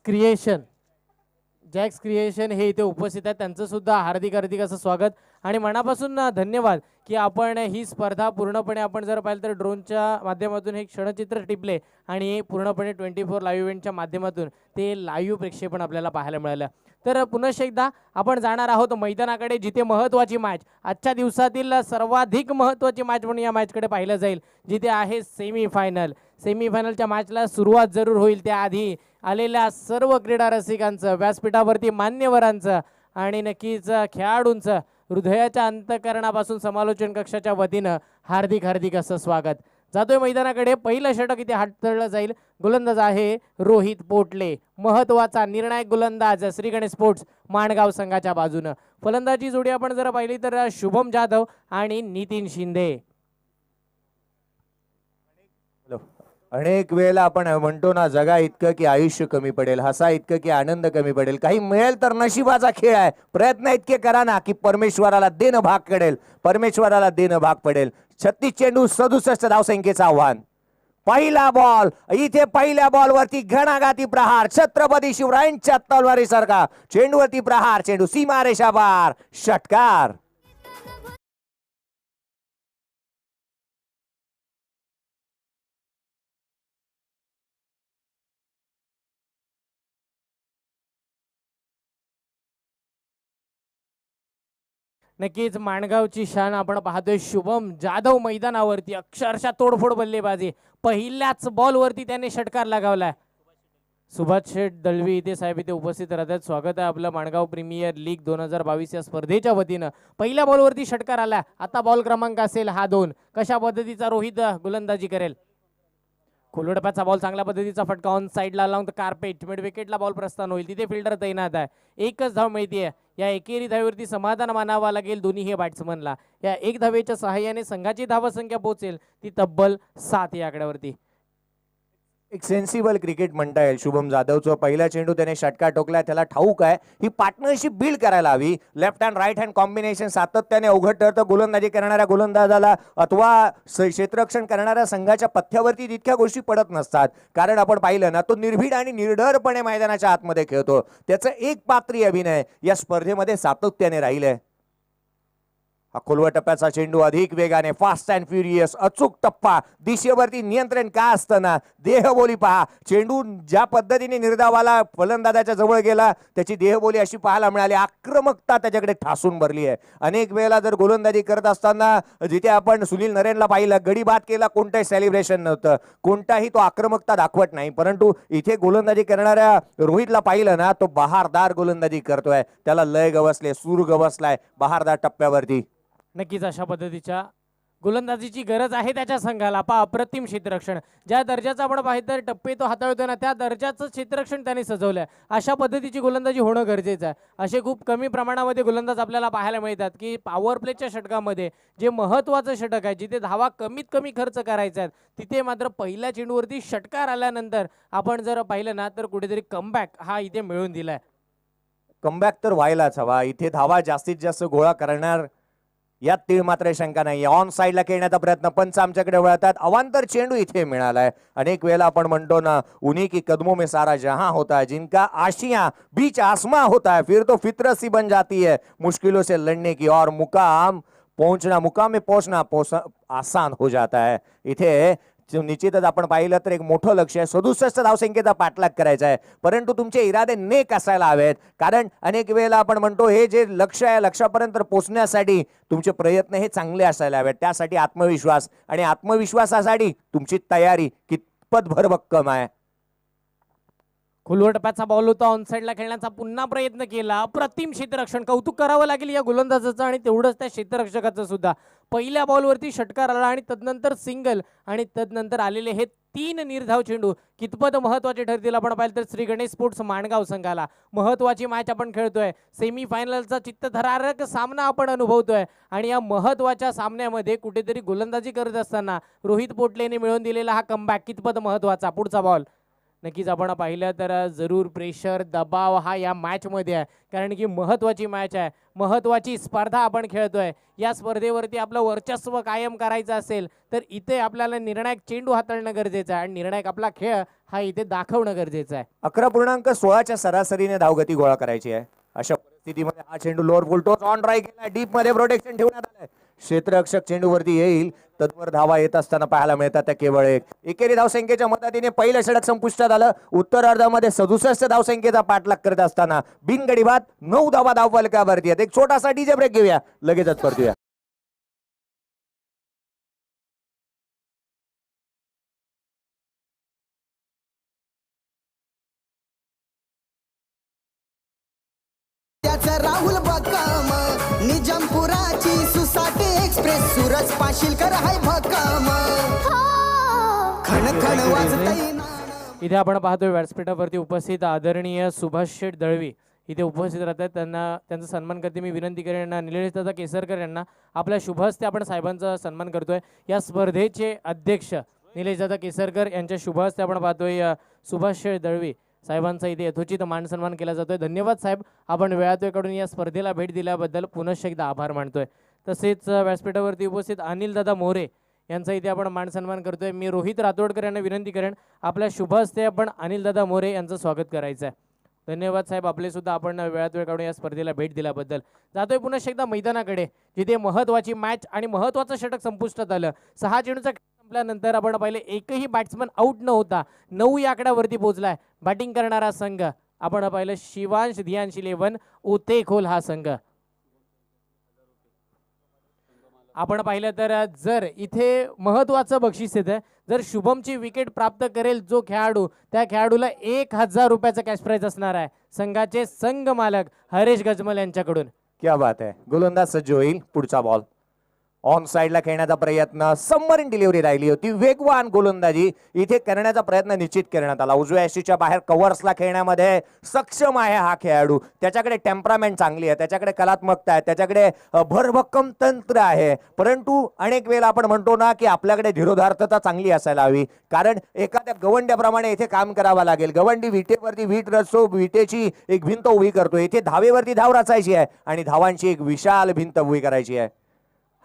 क्रिएशन हे इथे उपस्थित आहेत. त्यांचं सुद्धा हार्दिक हार्दिक असं स्वागत आणि मनापासून धन्यवाद की आपण ही स्पर्धा पूर्णपणे आपण जर पाहिलं तर ड्रोनच्या माध्यमातून हे क्षणचित्र टिपले आणि पूर्णपणे 24 लाईव्ह इव्हेंटच्या माध्यमातून ते लाईव्ह प्रेक्षेपण आपल्याला पाहायला मिळालं. तर पुनश्च एकदा आपण जाणार आहोत मैदानाकडे, जिथे महत्त्वाची मॅच, आजच्या दिवसातील सर्वाधिक महत्त्वाची मॅच म्हणून या मॅचकडे पाहिलं जाईल, जिथे आहे सेमीफायनलच्या मॅचला सुरुवात जरूर होईल. त्याआधी आलेल्या सर्व क्रीडा रसिकांचं, व्यासपीठावरती मान्यवरांचं आणि नक्कीच खेळाडूंचं हृदयाच्या अंतःकरणापासून समालोचन कक्षाच्या वतीनं हार्दिक हार्दिक असं स्वागत. जातोय मैदानाकडे. पहिलं षटक इथे हातळलं जाईल. गोलंदाज आहे रोहित पोटले, महत्वाचा निर्णायक गोलंदाज श्री गणेश स्पोर्ट्स माणगाव संघाच्या बाजूनं. फलंदाजी जोडी आपण जर पाहिली तर शुभम जाधव आणि नितीन शिंदे. अनेक वेळेला आपण म्हणतो ना, जगा इतकं की आयुष्य कमी पडेल, हसा इतकं की आनंद कमी पडेल. काही मिळेल तर नशिबाचा खेळ आहे. प्रयत्न इतके करा ना की परमेश्वराला देणं भाग पडेल, परमेश्वराला देणं भाग पडेल. 36 चेंडू 67 धावसंख्येचं आव्हान. पहिला बॉल, इथे पहिल्या बॉलवरती घणाघाती प्रहार, छत्रपती शिवरायांच्या तलवारीसारखा चेंडूवरती प्रहार, चेंडू सीमारेषा पार, षटकार. नक्कीच माणगावची शान आपण पाहतोय. शुभम जाधव मैदानावरती अक्षरशः तोडफोड बल्लेबाजी. पहिल्याच बॉलवरती त्याने षटकार लगावलाय. सुभाष शेठ दळवी इथे साहेब इथे उपस्थित राहतात. स्वागत आहे आपलं माणगाव प्रीमियर लीग 2022 या स्पर्धेच्या वतीनं. पहिल्या बॉलवरती षटकार आला. आता बॉल क्रमांक असेल हा 2. कशा पद्धतीचा रोहित गोलंदाजी करेल. खोलवडपाचा बॉल चांगल्या पद्धतीचा फटका ऑन साईडला लावून कार्पेट मिड विकेटला बॉल प्रस्थान होईल. तिथे फिल्डर तैनात आहे. एकच धाव मिळतीये. या एकेरी धावेवरती समाधान मानावा लागेल दोन्ही बॅट्समनला. या एक धावेच्या सहाय्याने संघाची धावसंख्या पोहोचेल ती तब्बल 7 या आकड्यावरती. एक सेन्सिबल क्रिकेट म्हणता येईल शुभम जाधवचं. पहिला चेंडू त्याने षटकार टोकलाय. त्याला ठाऊक आहे ही पार्टनरशिप बिल्ड करायला हवी. Left hand right hand combination सातत्याने अवघड ठरतं. गोलंदाजी करणाऱ्या गोलंदाजाला अथवा क्षेत्ररक्षण करणाऱ्या संघाच्या पथ्यावरती तितक्या गोष्टी पडत नसतात. कारण आपण पाहिलं ना, तो निर्भीड आणि निर्डरपणे मैदानाच्या आतमध्ये खेळतो. त्याचं एक पात्री अभिनय या स्पर्धेमध्ये सातत्याने राहिलंय. हा खोलवा टप्प्याचा चेंडू अधिक वेगाने, फास्ट अँड फ्युरियस, अचूक टप्पा, दिशेवरती नियंत्रण का असताना देहबोली पहा. चेंडू ज्या पद्धतीने निर्धावाला फलंदाजाच्या जवळ गेला त्याची देहबोली अशी पाहायला मिळाली. आक्रमकता त्याच्याकडे ठासून भरली आहे. अनेक वेळेला जर गोलंदाजी करत असताना जिथे आपण सुनील नरेनला पाहिलं, गडी बाद केला, कोणताही सेलिब्रेशन नव्हतं, कोणताही तो आक्रमकता दाखवत नाही. परंतु इथे गोलंदाजी करणाऱ्या रोहितला पाहिलं ना, तो बहारदार गोलंदाजी करतोय. त्याला लय गवसले, सूर गवसलाय बहारदार टप्प्यावरती. नक्कीच अशा पद्धतीच्या गोलंदाजीची गरज आहे त्याच्या संघाला. अप्रतिम क्षेत्ररक्षण. ज्या दर्जाचा आपण पाहिजे टप्पे तो हाताळतोय ना, त्या दर्जाचं क्षेत्ररक्षण त्याने सजवलंय. अशा पद्धतीची गोलंदाजी होणं गरजेचं आहे. असे खूप कमी प्रमाणामध्ये गोलंदाज आपल्याला पाहायला मिळतात की पॉवर प्लेच्या षटकामध्ये जे महत्त्वाचं षटक आहे, जिथे धावा कमीत कमी खर्च करायचा आहे, तिथे मात्र पहिल्या चेंडूवरती षटकार आल्यानंतर आपण जर पाहिलं ना, तर कुठेतरी कमबॅक हा इथे मिळून दिलाय. कमबॅक तर व्हायलाच हवा. इथे धावा जास्तीत जास्त गोळा करणार यात तीळ मात्र शंका नाही. ऑन साईडला खेळण्याचा प्रयत्न, पंच आमच्याकडे वळतात. अवांतर चेंडू इथे मिळालाय. अनेक वेळेला आपण म्हणतो ना, उन्हीं की कदमों में सारा जहां होता है, जिनका आशियां बीच आसमां होता है, फिर तो फितरत सी बन जाती है मुश्किलों से लड़ने की, और मुकाम में पहुंचना आसान हो जाता है. इथे निश्चितच आपण पाहिलं तर एक मोठं लक्ष आहे. 67 धावसंख्येचा पाठलाग करायचा आहे. परंतु तुमचे इरादे नेक असायला हवेत. कारण अनेक वेळेला आपण म्हणतो हे जे लक्ष आहे, लक्षापर्यंत पोहोचण्यासाठी तुमचे प्रयत्न हे चांगले असायला हवेत. त्यासाठी आत्मविश्वास, आणि आत्मविश्वासासाठी तुमची तयारी कितपत भरभक्कम आहे. खोलवर टप्प्याचा बॉल होता. ऑन साईडला खेळण्याचा पुन्हा प्रयत्न केला. अप्रतिम क्षेत्ररक्षण. कौतुक करावं लागेल या गोलंदाजाचं आणि तेवढंच त्या क्षेत्ररक्षकाचं सुद्धा. पहिल्या बॉलवरती षटकार आला आणि तदनंतर सिंगल आणि तदनंतर आलेले हे 3 निर्धाव चेंडू कितपत महत्वाचे ठरतील आपण पाहिलं तर श्री गणेश स्पोर्ट्स माणगाव संघाला. महत्वाची मॅच आपण खेळतोय. सेमी फायनलचा चित्तथरारक सामना आपण अनुभवतोय आणि या महत्वाच्या सामन्यामध्ये कुठेतरी गोलंदाजी करत असताना रोहित पोटलेने मिळवून दिलेला हा कमबॅक कितपत महत्वाचा. पुढचा बॉल नक्कीच आपण पाहिलं तर जरूर प्रेशर, दबाव हा या मॅचमध्ये आहे. कारण की महत्वाची मॅच आहे, महत्वाची स्पर्धा आपण खेळतोय. या स्पर्धेवरती आपलं वर्चस्व कायम करायचं असेल तर इथे आपल्याला निर्णायक चेंडू हाताळणं गरजेचं आहे आणि निर्णायक आपला खेळ हा इथे दाखवणं गरजेचं आहे. 11.16च्या सरासरीने धावगती गोळा करायची आहे. अशा परिस्थितीमध्ये हा चेंडू लोअर फुलटॉस ऑन ड्राय केला. डीप मध्ये प्रोटेक्शन ठेवण्यात आलंय. क्षेत्ररक्षक चेंडूवरती येईल, तत्वर धावा येत असताना पाहायला मिळतात त्या केवळ एक. एकेरी धावसंख्येच्या मदतीने पहिलं षटक संपुष्टात आलं. उत्तरार्धामध्ये 67 धावसंख्येचा पाठलाग करत असताना बिनगडी बाद 9 धावा धावफलकावरती आहेत. एक छोटासा डीजे ब्रेक घेऊया, लगेचच परतूया. राहुल बकाम निजामपुराची सुसाट एक्सप्रेस सूरज पाशीलकर हाय भकाम खण खण वाजतई. इथे आपण पाहतोय व्यासपीठावरती उपस्थित आदरणीय सुभाष शेठ दळवी इथे उपस्थित राहतात. त्यांचा सन्मान करते मी. विनंती करेन निलेश दादा केसरकर यांना आपल्या शुभ हस्ते आपण साहेबांचा सन्मान करतोय. या स्पर्धेचे अध्यक्ष निलेश दादा केसरकर यांच्या शुभ हस्ते आपण पाहतोय सुभाष दळवी साहेबांचा इथे यथोचित मान सन्मान केला जातोय. धन्यवाद साहेब, आपण वेळात वेळ काढून या स्पर्धेला भेट दिल्याबद्दल पुनश्च एकदा आभार मानतोय. तसेच व्यासपीठावरती उपस्थित अनिल दादा मोरे यांचा इथे आपण मान सन्मान करतोय. मी रोहित रातोडकर यांना विनंती करेन आपल्या शुभ हस्ते आपण अनिल दादा मोरे यांचं स्वागत करायचं आहे. धन्यवाद साहेब, आपले सुद्धा आपण वेळात वेळ काढून या स्पर्धेला भेट दिल्याबद्दल. जातोय पुनश्च एकदा मैदानाकडे, जिथे महत्वाची मॅच आणि महत्वाचं षटक संपुष्टात आलं. 6 चेंडूचा संपल्यानंतर आपण पाहिले एकही बॅट्समन आउट न होता 9 या आकड्यावरती पोहोचलाय बॅटिंग करणारा संघ. आपण पाहिलं शिवांश धियांश 11 उतेखोल हा संघ. आपण पाहिलं तर जर इथे महत्वाचं बक्षीस येतं, जर शुभमची विकेट प्राप्त करेल जो खेळाडू, त्या खेळाडूला 1000 रुपयाचं कॅश प्राइज असणार आहे संघाचे संघ मालक हरेश गजमल यांच्याकडून. क्या बात आहे. गोलंदाज सज्ज होईल. पुढचा बॉल ऑन साइडला खेळण्याचा प्रयत्न, सबमरीन डिलिव्हरी राहिली होती. वेगवान गोलंदाजी इथे करण्याचा प्रयत्न निश्चित करण्यात आला. उजव्या यष्टीच्या बाहेर कव्हर्सला खेळण्यामध्ये सक्षम आहे हा खेळाडू. त्याच्याकडे टेम्परामेंट चांगली आहे, त्याच्याकडे कलात्मकता आहे, त्याच्याकडे भरभक्कम तंत्र आहे. परंतु अनेक वेळेला आपण म्हणतो ना की आपल्याकडे धीरोधार्तता चांगली असायला हवी, कारण एखाद्या गवंड्याप्रमाणे इथे काम करावं लागेल. गवंडी विटेवरती वीट रचतो, विटेची एक भिंत उभी करतो. इथे धावेवरती धाव रचायची आहे आणि धावांची एक विशाल भिंत उभी करायची आहे.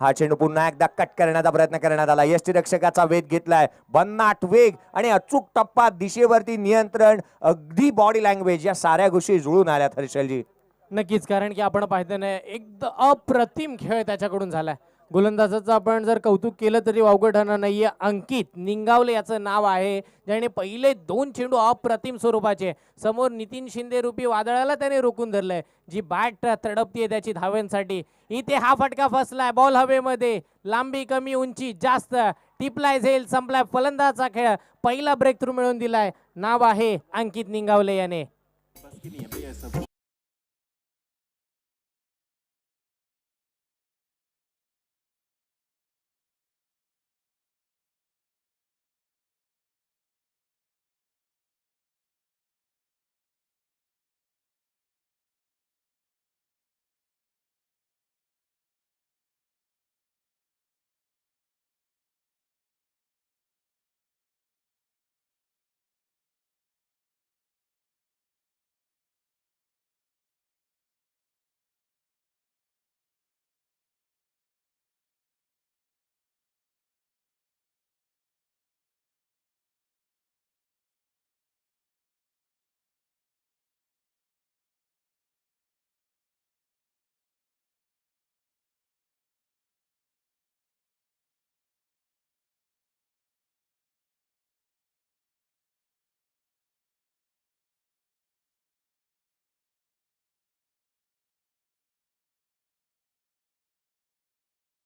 हा चेंडू पुन्हा एकदा कट करण्याचा प्रयत्न करण्यात आला. यष्टीरक्षकाचा वेग घेतलाय, भन्नाट वेग आणि अचूक टप्पा, दिशेवरती नियंत्रण, अगदी बॉडी लँग्वेज, या साऱ्या गोष्टी जुळून आल्यात हर्षलजी. नक्कीच, कारण की आपण पाहतो ना एकदम अप्रतिम खेळ त्याच्याकडून झालाय. गोलंदाजाचं आपण जर कौतुक केलं तरी वावगं ठरणार नाहीये. अंकित निंगावले याचं नाव आहे, ज्याने पहिले 2 चेंडू अप्रतिम स्वरूपाचे समोर नितीन शिंदे रूपी वादळाला त्याने रोखून धरलंय. जी बॅट तडपतीये त्याची धाव्यांसाठी. इथे हा फटका फसलाय, बॉल हवेमध्ये, लांबी कमी उंची जास्त, टिपलाय झेल, संपलाय फलंदाचा खेळ. पहिला ब्रेक थ्रू मिळवून दिलाय. नाव आहे अंकित निंगावले याने.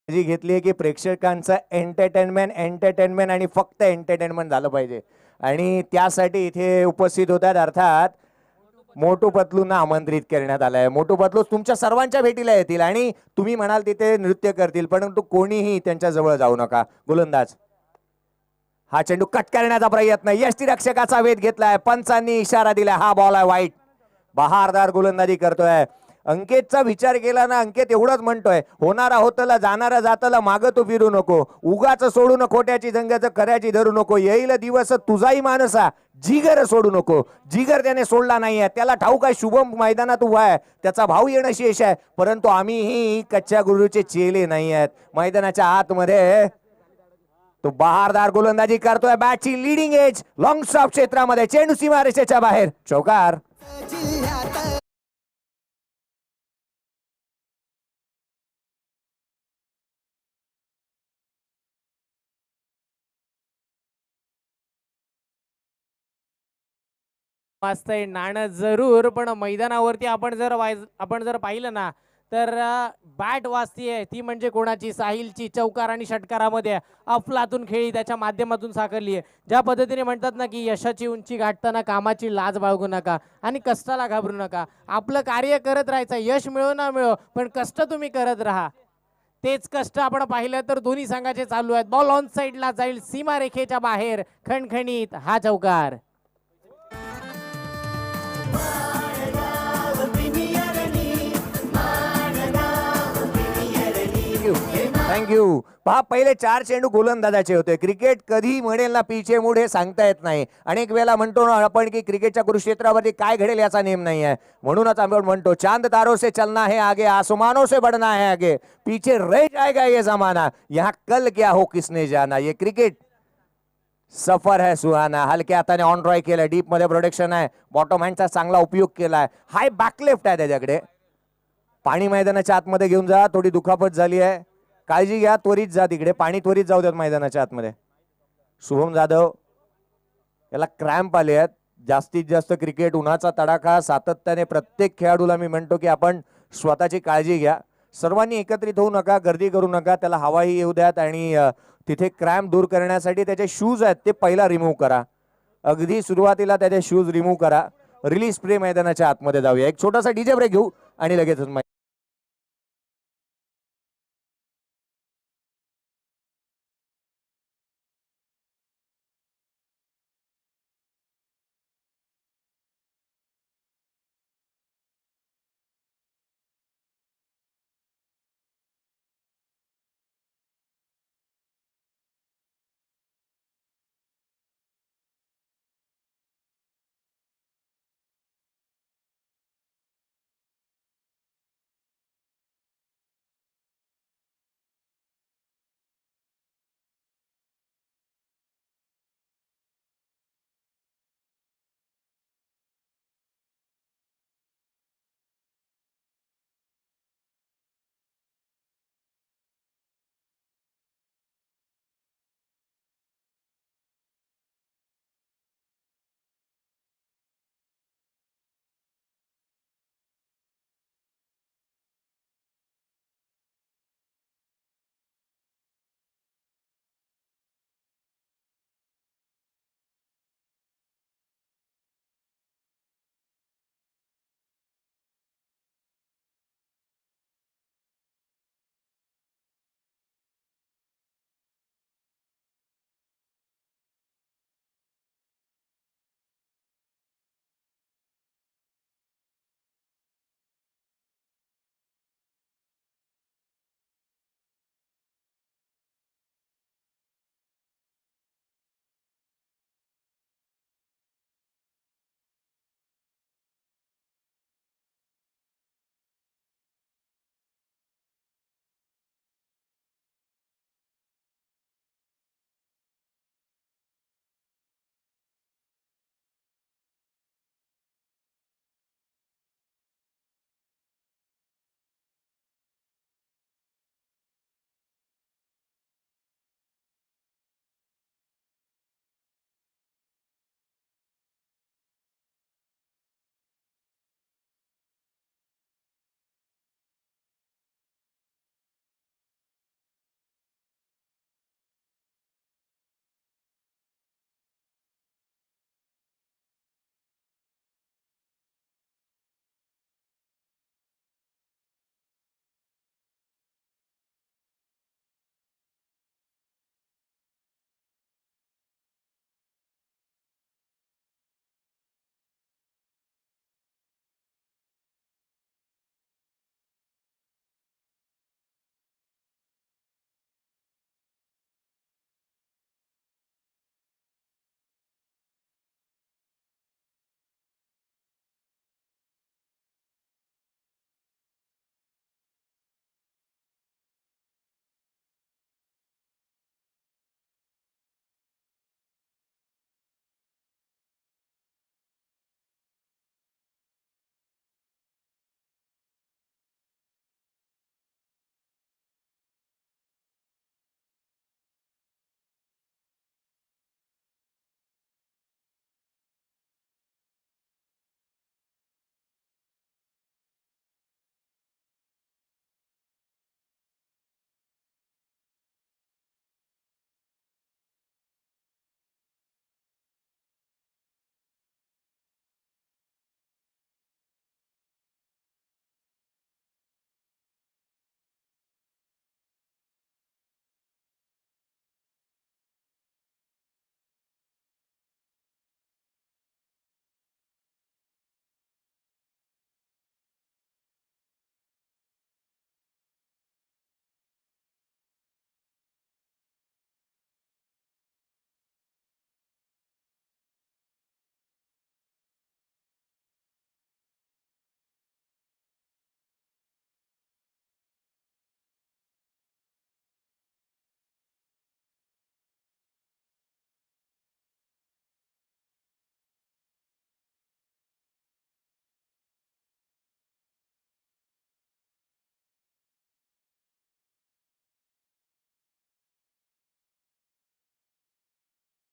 जी घेतली आहे की प्रेक्षकांचं एंटरटेनमेंट आणि फक्त एंटरटेनमेंट झालं पाहिजे, आणि त्यासाठी इथे उपस्थित होतात. अर्थात मोटू पतलूंना आमंत्रित करण्यात आलंय. मोटू पतलू तुमच्या सर्वांच्या भेटीला येतील आणि तुम्ही म्हणाल तिथे नृत्य करतील, परंतु कोणीही त्यांच्या जवळ जाऊ नका. गोलंदाज हा चेंडू कट करण्याचा प्रयत्न, यष्टीरक्षकाचा वेध घेतलाय, पंचांनी इशारा दिलाय, हा बॉल आहे वाईट. बहारदार गोलंदाजी करतोय. अंकितचा विचार केला ना, अंकित एवढंच म्हणतोय, होणारा होतला, जाणारा जातला, मागं तू फिरू नको, उगाच सोडू नको, खोट्याची जंगाचं खऱ्याची धरू नको, येईल दिवस तुझाही मानसा, जिगर सोडू नको. जिगर त्याने सोडला नाहीये, त्याला ठाऊक आहे शुभम मैदानात उभा आहे, त्याचा भाऊ येणं शेष आहे, परंतु आम्हीही कच्च्या गुरुचे चेले नाही आहेत. मैदानाच्या आतमध्ये तो बहारदार गोलंदाजी करतोय. बॅटची लिडिंग एज, लॉंग स्टॉप क्षेत्रामध्ये, चेंडू सीमारेषेच्या बाहेर, चौकार. मस्त आहे नाणं जरूर, पण मैदानावरती आपण जर पाहिलं ना तर बॅट वाजतीये ती म्हणजे कोणाची, साहिलची. चौकार आणि षटकारामध्ये अफलातून खेळी त्याच्या माध्यमातून साकारली आहे. ज्या पद्धतीने म्हणतात ना की यशाची उंची गाठताना कामाची लाज बाळगू नका आणि कष्टाला घाबरू नका. आपलं कार्य करत राहायचं, यश मिळो ना मिळो, पण कष्ट तुम्ही करत राहा. तेच कष्ट आपण पाहिलं तर दोन्ही संघाचे चालू आहेत. बॉल ऑन साइडला जाईल, सीमारेखेच्या बाहेर, खणखणीत हा चौकार. Thank you thank you. पहा, पहिले 4 चेंडू गोलंदाजाचे होते. क्रिकेट कधी म्हणेल ना पीछे मुड हे सांगता येत नाही. अनेक वेळेला म्हणतो ना आपण की क्रिकेटच्या कुरुक्षेत्रावरती काय घडेल याचा नेम नाही आहे. म्हणूनच आपण म्हणतो चांद तारों से चलना है आगे, आसमानों से बढ़ना है आगे, पीछे रह जाएगा ये जमाना, यहाँ कल क्या हो किसने जाना. ये क्रिकेट सफर है सुहाना. हलक्या हाताने ऑन ड्राय केलं, डीप मध्ये प्रोटेक्शन आहे, बॉटम हँडचा चांगला उपयोग केलाय, हाय बॅक लेफ्ट आहे त्याच्याकडे. पाणी मैदानाच्या आतमध्ये घेऊन जा, थोडी दुखापत झाली आहे, काळजी घ्या, त्वरित जा तिकडे, पाणी त्वरित जाऊ द्यात मैदानाच्या आतमध्ये. शुभम जाधव याला क्रॅम्प आले आहेत. जास्तीत जास्त क्रिकेट, उन्हाचा तडाखा, सातत्याने प्रत्येक खेळाडूला मी म्हणतो की आपण स्वतःची काळजी घ्या. सर्वांनी एकत्रित होऊ नका, गर्दी करू नका, त्याला हवाही येऊ द्यात आणि तिथे क्रॅम्प दूर करण्यासाठी त्याचे शूज आहेत ते पहिला रिमूव्ह करा. अगदी सुरुवातीला त्याचे शूज रिमूव्ह करा. रिलीज स्प्रे मैदानाच्या आतमध्ये जाऊया. एक छोटासा डीजे ब्रेक घेऊ आणि लगेच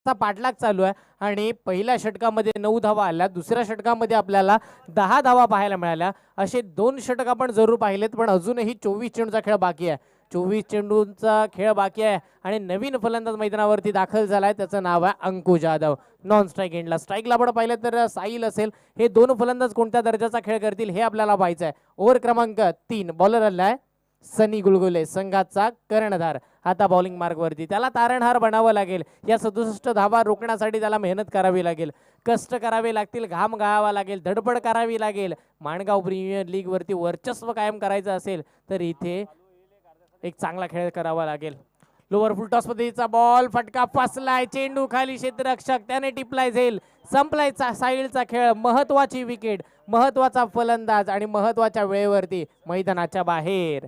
चा पाठलाग चालू आहे आणि पहिल्या षटकामध्ये 9 धावा आल्या, दुसऱ्या षटकामध्ये आपल्याला 10 धावा पाहायला मिळाल्या. असे 2 षटक आपण जरूर पाहिलेत, पण अजूनही 24 चेंडूचा खेळ बाकी आहे. 24 चेंडूंचा खेळ बाकी आहे आणि नवीन फलंदाज मैदानावरती दाखल झालाय. त्याचं नाव आहे अंकुश जाधव. नॉन स्ट्राईक एंडला, स्ट्राईकला आपण पाहिलं तर साहिल असेल. हे 2 फलंदाज कोणत्या दर्जाचा खेळ करतील हे आपल्याला पाहायचं आहे. ओव्हर क्रमांक 3, बॉलर आलाय सनी गुळगुले, संघाचा कर्णधार. आता बॉलिंग मार्गवरती त्याला तारणहार बनावं लागेल. या 67 धावा रोखण्यासाठी त्याला मेहनत करावी लागेल, कष्ट करावे लागतील, घाम गाळावा लागेल, धडपड करावी लागेल. माणगाव प्रीमियर लीग वरती वर्चस्व कायम करायचं असेल तर इथे एक चांगला खेळ करावा लागेल. लोअर फुल टॉस पद्धतीचा बॉल, फटका फसलाय, चेंडू खाली, क्षेत्ररक्षक त्याने टिपलाय, झेल संपलाय. साहिलचा खेळ, महत्वाची विकेट, महत्वाचा फलंदाज आणि महत्वाच्या वेळेवरती मैदानाच्या बाहेर.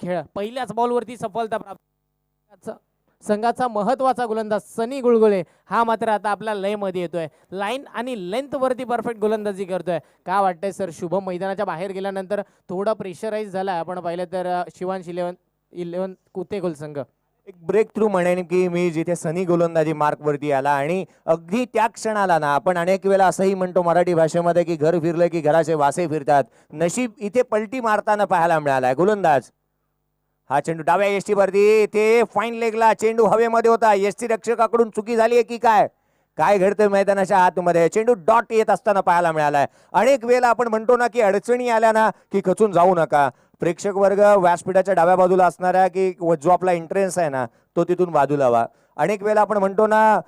खेळ पहिल्याच बॉलवरती सफलता प्राप्त. संघाचा महत्वाचा गोलंदाज सनी गुळगुळे हा मात्र आता आपल्या लय मध्ये येतोय. लाईन आणि लेंथ वरती परफेक्ट गोलंदाजी करतोय. का वाटतंय सर, शुभम मैदानाच्या बाहेर गेल्यानंतर थोडा प्रेशराईज झाला. आपण पाहिलं तर शिवांश 11 कुतेगोल संघ एक ब्रेक थ्रू म्हणेन की मी जिथे सनी गोलंदाजी मार्क वरती आला आणि अगदी त्या क्षणाला ना, आपण अनेक वेळा असंही म्हणतो मराठी भाषेमध्ये की घर फिरलं की घराचे वासे फिरतात. नशीब इथे पलटी मारताना पाहायला मिळालाय. गोलंदाज हा चेंडू डाव्या एसटी वरती, ते फाईन लेगला चेंडू हवेमध्ये होता. एसटी रक्षकाकडून चुकी झाली आहे की काय, काय घडतं मैदानाच्या आतमध्ये. चेंडू डॉट येत असताना पाहायला मिळालाय. अनेक वेळेला आपण म्हणतो ना की अडचणी आल्या ना की खचून जाऊ नका. प्रेक्षक वर्ग व्यासपीठाच्या डाव्या बाजूला असणाऱ्या की जो आपला एंट्रन्स आहे ना तो तिथून बाजूला व्हा. अनेक वेळेला आपण म्हणतो ना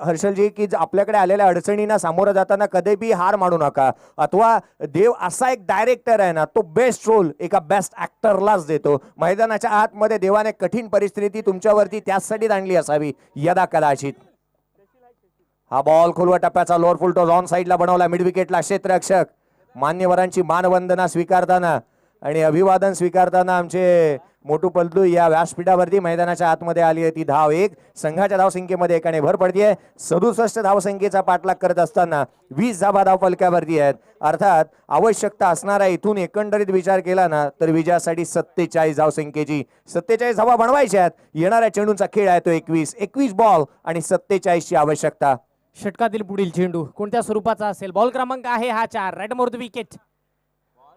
हर्षलजी की आपल्याकडे आलेल्या अडचणींना सामोरं जाताना कधीही हार मानू नका. अथवा देव असा एक डायरेक्टर आहे ना, तो बेस्ट रोल एका बेस्ट ऍक्टरलाच देतो. मैदानाच्या आतमध्ये देवाने कठीण परिस्थिती तुमच्यावरती त्याचसाठी आणली असावी यदा कदाचित. हा बॉल खोलवा टप्प्याचा, लोअर फुल टॉस ऑन साईडला बनवला, मिड विकेटला क्षेत्ररक्षक. मान्यवरांची मानवंदना स्वीकारताना आणि अभिवादन स्वीकारताना आमचे मोठू पलटू या व्यासपीठावरती मैदानाच्या आतमध्ये आली आहे. ती धाव 1. संघाच्या धावसंख्येमध्ये एकाने भर पडतीये. 67 धावसंख्येचा पाठलाग करत असताना 20 धावा धाव फलकावरती आहेत. अर्थात आवश्यकता असणारा इथून एकंदरीत विचार केला ना तर विजयासाठी 47 धावसंख्येची 47 धावा बनवायच्या आहेत. येणाऱ्या चेंडूंचा खेळ आहे तो 21 बॉल आणि 47 ची आवश्यकता. षटकातील पुढील चेंडू कोणत्या स्वरूपाचा असेल. बॉल क्रमांक आहे हा 4, राईट मोर द विकेट.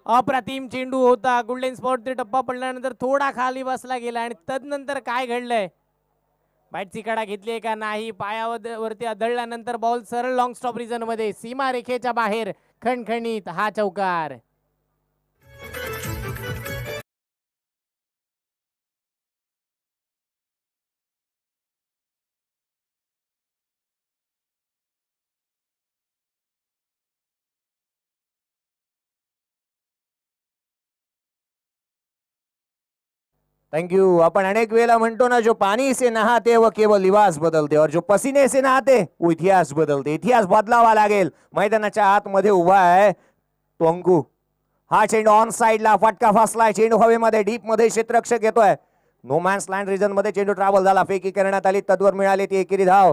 अप्रतिम चेंडू होता. गोल्डन स्पॉट ते टप्पा पडल्यानंतर थोडा खाली बसला गेला आणि तदनंतर काय घडलंय, बॅटची कडा घेतली का नाही, पायावरती आदळल्यानंतर बॉल सरळ लॉंग स्टॉप रिजन मध्ये, सीमा रेखेच्या बाहेर खणखणीत हा चौकार. थँक्यू. आपण अनेक वेळेला म्हणतो ना, जो पानी से नहाते वो केवल लिबास बदलते और जो पसीने से नहाते वो इतिहास बदलते. इतिहास बदलावा लागेल. मैदानाच्या आतमध्ये उभा आहे तो अंकू. हा चेंडू ऑन साइडला, फटका फसलाय, चेंडू हवेमध्ये डीप मध्ये, क्षेत्ररक्षक येतोय. नो मॅन्स लँड रिजन मध्ये चेंडू ट्रॅव्हल झाला, फेकी करण्यात आली, तद्वर मिळाली ती एकेरी धाव.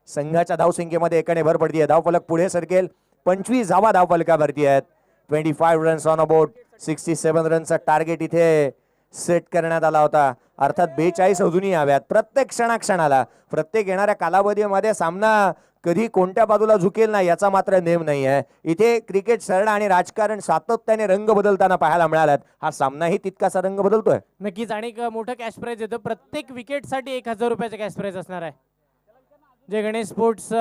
संघाच्या धावसंख्येमध्ये एकाने भर पडतीये. धावफलक पुढे सरकेल. 25 धावा धावफलकावरती आहेत. 25 रन्स ऑन अबाउट. 67 रनचा टार्गेट इथे सेट करण्यात आला होता. अर्थात 42 अजूनही हव्यात. प्रत्येक क्षणाला, प्रत्येक येणाऱ्या कालावधीमध्ये सामना कधी कोणत्या बाजूला झुकेल ना याचा मात्र नेम नाही आहे. इथे क्रिकेट सरळ आणि राजकारण सातत्याने रंग बदलताना पाहायला मिळालात. हा सामनाही तितकासा रंग बदलतोय. नक्कीच. आणि एक मोठं कॅश प्राइज येतं, प्रत्येक विकेटसाठी 1000 रुपयाचं कॅश प्राइज असणार आहे. जे गणेश स्पोर्ट्स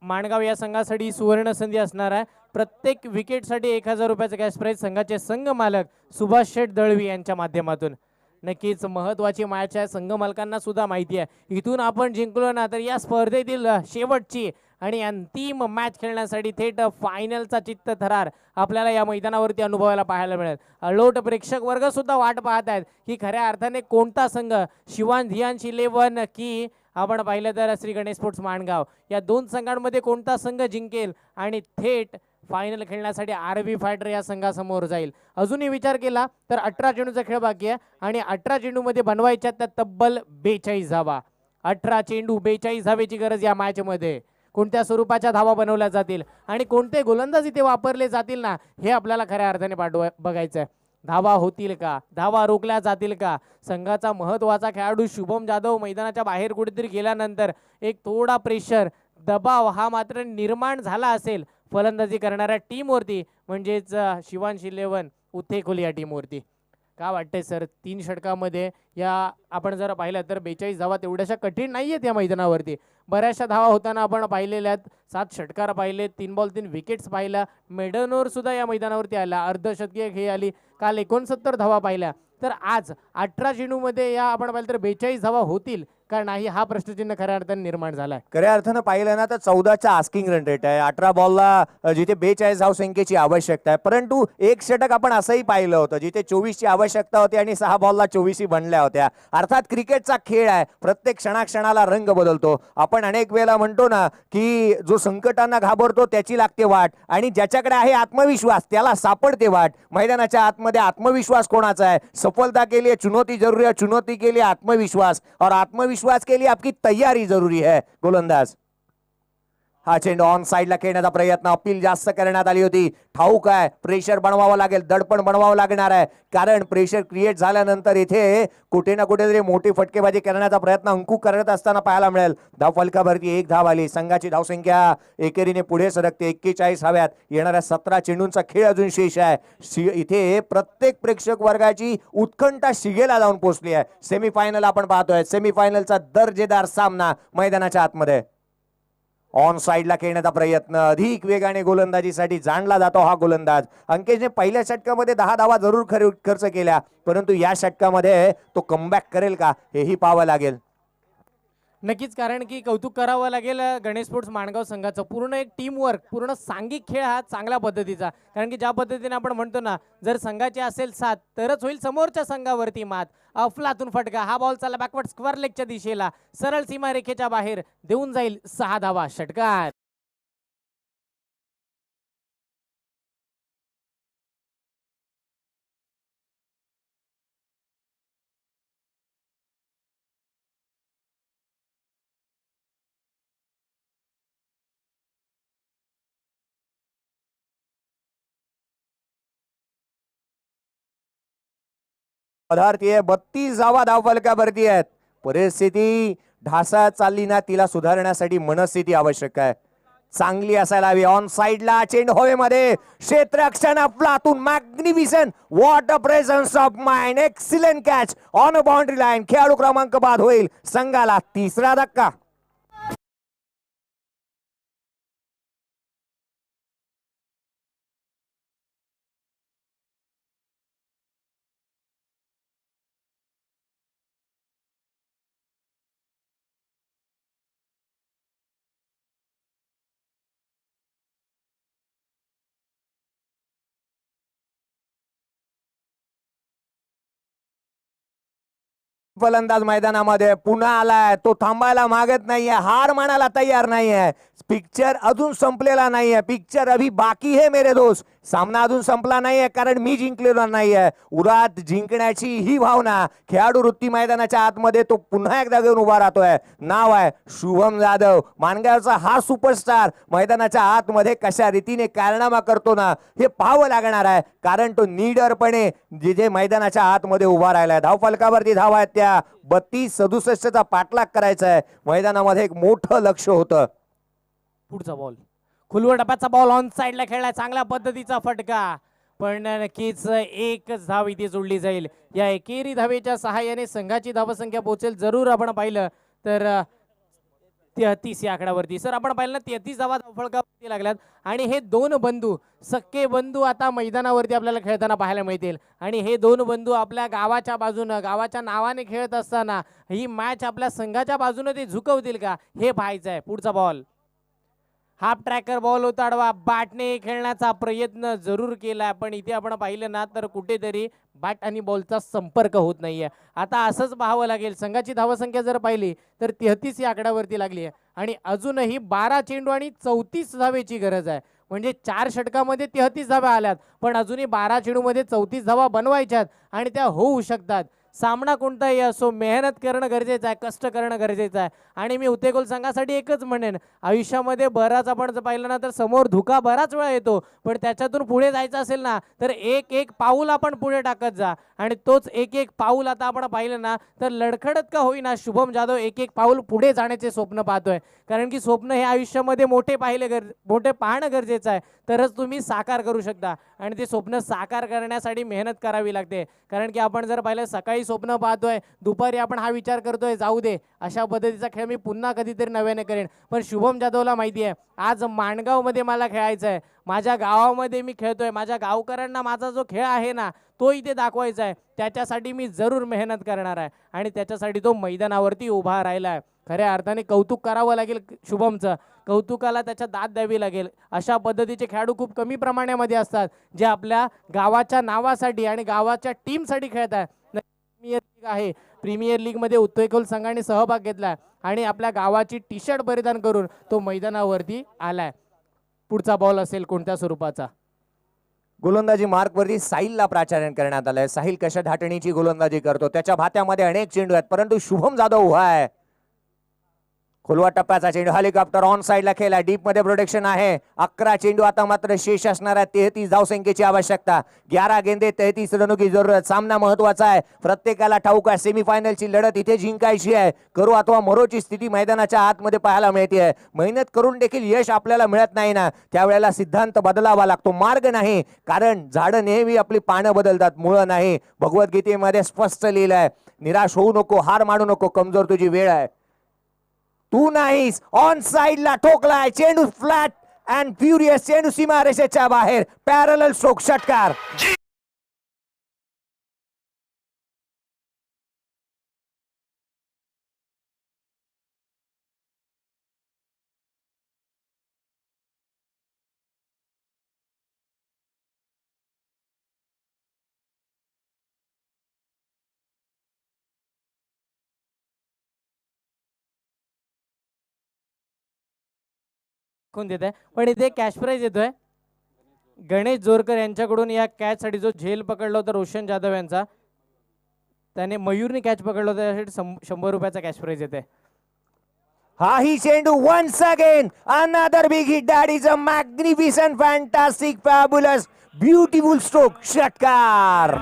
माणगाव या संघासाठी सुवर्ण संधी असणार आहे. प्रत्येक विकेटसाठी 1000 रुपयाचं कॅश प्राइज संघाचे संघ मालक सुभाष शेठ दळवी यांच्या माध्यमातून. नक्कीच महत्वाची मॅच आहे, संघ मालकांना सुद्धा माहिती आहे इथून आपण जिंकलो ना तर या स्पर्धेतील शेवटची आणि अंतिम मॅच खेळण्यासाठी थेट फायनलचा चित्त थरार आपल्याला या मैदानावरती अनुभवायला पाहायला मिळेल. अलोट प्रेक्षक वर्ग सुद्धा वाट पाहत आहेत की खऱ्या अर्थाने कोणता संघ, शिवान धियांश 11 की आपण पाहिलं तर श्री गणेश स्पोर्ट्स माणगाव, या दोन संघांमध्ये कोणता संघ जिंकेल आणि थेट फायनल खेळण्यासाठी आरबी फायटर या संघासमोर जाईल. अजूनही विचार केला तर 18 चेंडूचा खेळ बाकी आहे आणि 18 चेंडूमध्ये बनवायच्या त्या तब्बल 42 धावा. 18 चेंडू 42 धावेची गरज या मॅच मध्ये. कोणत्या स्वरूपाच्या धावा बनवल्या जातील आणि कोणते गोलंदाज इथे वापरले जातील ना हे आपल्याला खऱ्या अर्थाने बघायचं आहे. धावा होतील का, धावा रोखल्या जातील का. संघाचा महत्वाचा खेळाडू शुभम जाधव मैदानाच्या बाहेर कुठेतरी गेल्यानंतर एक थोडा प्रेशर, दबाव हा मात्र निर्माण झाला असेल फलंदाजी करणाऱ्या टीमवरती, म्हणजेच शिवांश 11 उथेखोली या टीमवरती. का वाटतंय सर, 3 षटकामध्ये या आपण जर पाहिलं तर 42 धावा तेवढ्याशा कठीण नाही आहेत या मैदानावरती. बऱ्याचशा धावा होताना आपण पाहिलेल्या आहेत. 7 षटकार पाहिले, 3 बॉल 3 विकेट्स पाहिल्या. मेडनवर सुद्धा या मैदानावरती आला, अर्धशतकीय खेळ आली. काल 69 धावा पाहिल्या. तर आज 18 चेंडूमध्ये या आपण पाहिलं तर 42 धावा होतील का नाही हा प्रश्नचिन्ह खऱ्या अर्थाने निर्माण झालाय. खऱ्या अर्थानं पाहिलं ना तर 14चा आस्किंग रन रेट आहे. 18 बॉलला जिथे 42 धावसंख्येची आवश्यकता आहे, परंतु एक षटक आपण असंही पाहिलं होतं जिथे 24ची आवश्यकता होती आणि 6 बॉलला 24 बनल्या होत्या. अर्थात क्रिकेटचा खेळ आहे, प्रत्येक क्षणाक्षणाला रंग बदलतो. आपण अनेक वेळेला म्हणतो ना की जो संकटांना घाबरतो त्याची लागते वाट आणि ज्याच्याकडे आहे आत्मविश्वास त्याला सापडते वाट. मैदानाच्या आतमध्ये आत्मविश्वास कोणाचा आहे? सफलता के लिए चुनौती जरूरी है, चुनौती के लिए आत्मविश्वास और आत्मविश्वास के लिए आपकी तैयारी जरूरी है. गोलंदाज हा चेंडू ऑन साइडला खेळण्याचा प्रयत्न, अपील जास्त करण्यात आली होती. ठाऊक आहे प्रेशर बनवावं लागेल, दडपण बनवावं लागणार आहे, कारण प्रेशर क्रिएट झाल्यानंतर इथे कुठे ना कुठेतरी मोठी फटकेबाजी करण्याचा प्रयत्न अंकू करत असताना पाहायला मिळेल. धाव फलकावरती 1 धाव आली. संघाची धावसंख्या एकेरीने पुढे सरकते. 41 हव्यात. येणाऱ्या 17 चेंडूंचा खेळ अजून शेष आहे. इथे प्रत्येक प्रेक्षक वर्गाची उत्कंठा शिगेला जाऊन पोहोचली आहे. सेमीफायनल आपण पाहतोय, सेमीफायनलचा दर्जेदार सामना मैदानाच्या आतमध्ये. ऑन साइडला खेळण्याचा प्रयत्न, अधिक वेगाने गोलंदाजीसाठी जाणला जातो हा गोलंदाज. अंकेशने पहिल्या षटकामध्ये 10 धावा जरूर खर्च केल्या, परंतु या षटकामध्ये तो कमबॅक करेल का हेही पाहावं लागेल. नक्कीच, कारण की कौतुक करावं लागेल गणेश स्पोर्ट्स माणगाव संघाचं. पूर्ण एक टीम वर्क, पूर्ण सांघिक खेळ हा चांगल्या पद्धतीचा. कारण की ज्या पद्धतीने आपण म्हणतो ना, जर संघाची असेल साथ तरच होईल समोरच्या संघावरती मात. अफलातून फटका, हा बॉल चालला बॅकवर्ड स्क्वेअर लेगच्या दिशेला, सरळ सीमारेखेच्या बाहेर देऊन जाईल 6 धावा. षटकार पदार्थी आहे. 32 धावा धावफलकावरती आहेत. परिस्थिती ढासा चालली ना तिला सुधारण्यासाठी मनस्थिती आवश्यक आहे, चांगली असायला हवी. ऑन साइडला चेंडू हवेमध्ये, क्षेत्ररक्षण अफलातून, magnificent, what a presence of mind, excellent catch on a boundary line. खेळाडू क्रमांक बाद होईल. संघाला 3रा धक्का. फलंदाज मैदानामध्ये पुन्हा आलाय. तो थांबायला मागत नाहीये, हार मानायला तयार नाहीये. पिक्चर अजून संपलेला नाहीये, पिक्चर अभी बाकी है मेरे दोस्त. सामना अजून संपला नाहीये, कारण मी जिंकलेलो नाहीये. उरात जिंकण्याची ही भावना खेळाडू वृत्ती मैदानाच्या आतमध्ये तो पुन्हा एकदा घेऊन उभा राहतोय. नाव आहे शुभम जाधव. माणगावचा हा सुपरस्टार मैदानाच्या आतमध्ये कशा रीतीने कारनामा करतो ना हे पाहावं लागणार आहे, कारण तो निडरपणे जिथे मैदानाच्या आतमध्ये उभा राहिलाय. धाव फलकावरती धाव आहेत त्या 32-67चा पाठलाग करायचा आहे. मैदानामध्ये एक मोठं लक्ष होतं. पुढचा बॉल खुलवर डब्याचा बॉल ऑन साइडला खेळलाय, चांगल्या पद्धतीचा फटका, पण नक्कीच एकच धाव इथे जोडली जाईल. या एकेरी धावेच्या सहाय्याने संघाची धावसंख्या पोहोचेल. जरूर आपण पाहिलं तर 33 या आकड्यावरती. सर आपण पाहिलं ना 33 धावा धावफलकावरती लागल्यात आणि हे दोन बंधू सक्के बंधू आता मैदानावरती आपल्याला खेळताना पाहायला मिळतील. आणि हे दोन बंधू आपल्या गावाच्या बाजूनं गावाच्या नावाने खेळत असताना ही मॅच आपल्या संघाच्या बाजूने ते झुकवतील का हे पाहायचं आहे. पुढचा बॉल हाफ ट्रॅकर बॉल होता आडवा, बॅटने खेळण्याचा प्रयत्न जरूर केला, पण इथे आपण पाहिलं ना तर कुठेतरी बॅट आणि बॉलचा संपर्क होत नाहीये. आता असंच पाहावं लागेल. संघाची धावसंख्या जर पाहिली तर 33 या आकड्यावरती लागली आहे आणि अजूनही 12 चेंडू आणि 34 धावेची गरज आहे. म्हणजे 4 षटकामध्ये 33 धावा आल्यात, पण अजूनही 12 चेंडूमध्ये 34 धावा बनवायच्यात आणि त्या होऊ शकतात. सामना कोणताही असो, मेहनत करणं गरजेचं आहे, कष्ट करणं गरजेचं आहे. आणि मी उतेगोल संघासाठी एकच म्हणेन, आयुष्यामध्ये बराच आपण जर पाहिलं ना तर समोर धोका बराच वेळा येतो, पण त्याच्यातून पुढे जायचं असेल ना तर एक एक पाऊल आपण पुढे टाकत जा. आणि तोच एक एक पाऊल आता आपण पाहिलं ना तर लडखडत का होईना शुभम जाधव एक एक पाऊल पुढे जाण्याचे स्वप्न पाहतोय. कारण की स्वप्न हे आयुष्यामध्ये मोठे मोठे पाहणं गरजेचं आहे, तरच तुम्ही साकार करू शकता. आणि ते स्वप्न साकार करण्यासाठी मेहनत करावी लागते. कारण की आपण जर पाहिलं सकाळी स्वप्न पाहतोय, दुपारी आपण हा विचार करतोय जाऊ दे, अशा पद्धतीचा खेळ मी पुन्हा कधीतरी नव्याने करेन. पण शुभम जाधवला माहिती आहे आज माणगावमध्ये मला खेळायचं आहे, माझ्या गावामध्ये मी खेळतोय, माझ्या गावकऱ्यांना माझा जो खेळ आहे ना तो इथे दाखवायचा आहे. त्याच्यासाठी मी जरूर मेहनत करणार आहे आणि त्याच्यासाठी तो मैदानावरती उभा राहिला आहे. खऱ्या अर्थाने कौतुक करावं लागेल शुभमचं, कौतुकाला त्याच्या दाद द्यावी लागेल. अशा पद्धतीचे खेळाडू खूप कमी प्रमाणामध्ये असतात जे आपल्या गावाच्या नावासाठी आणि गावाच्या टीमसाठी खेळतात. प्रीमियर लीग आहे, प्रीमियर लीग मध्ये उत्तेकोल संघाने सहभाग घेतला आणि आपल्या गावाची टी शर्ट परिधान करून तो मैदानावरती आलाय. पुढचा बॉल असेल कोणत्या स्वरूपाचा? गोलंदाजी मार्क वरती साहिलला प्राचार्य करण्यात आलंय. साहिल कशा धाटणीची गोलंदाजी करतो, त्याच्या भात्यामध्ये अनेक चेंडू आहेत, परंतु शुभम जाधव उभा आहे. खोलवा टप्प्याचा चेंडू हेलिकॉप्टर ऑन साइडला खेळला, डीप मध्ये प्रोटेक्शन आहे. 11 चेंडू आता मात्र शेष असणार आहे. 33 धावसंख्येची आवश्यकता, 11 गेंदे 33 रनों जरूरत. सामना महत्वाचा आहे, प्रत्येकाला ठाऊक आहे सेमीफायनलची लढत इथे जिंकायची आहे. करू अथवा मरोची स्थिती मैदानाच्या आतमध्ये पाहायला मिळते. मेहनत करून देखील यश आपल्याला मिळत नाही ना, त्यावेळेला सिद्धांत बदलावा लागतो, मार्ग नाही. कारण झाडं नेहमी आपली पानं बदलतात, मुळं नाही. भगवद्गीतेमध्ये स्पष्ट लिहिलंय, निराश होऊ नको, हार मानू नको, कमजोर तुझी वेळ आहे. तू नाहीस. ऑन साइडला ठोकलाय, चेंडू फ्लॅट अँड फ्युरियस, चेंडू सीमारेषेच्या बाहेर, पॅरलल स्ट्रोक, षटकार. कोण देत आहे, पण इथे कॅश प्राइज येतोय गणेश जोरकर यांच्याकडून. या कॅच साठी जो झेल पकडला होता रोशन जाधव यांचा, त्याने मयूरने कॅच पकडला होता, त्यासाठी 100 रुपयाचा कॅश प्राइज येते. हा ही चेंडू once again another big hit, that is a magnificent, fantastic, fabulous, beautiful stroke, षटकार.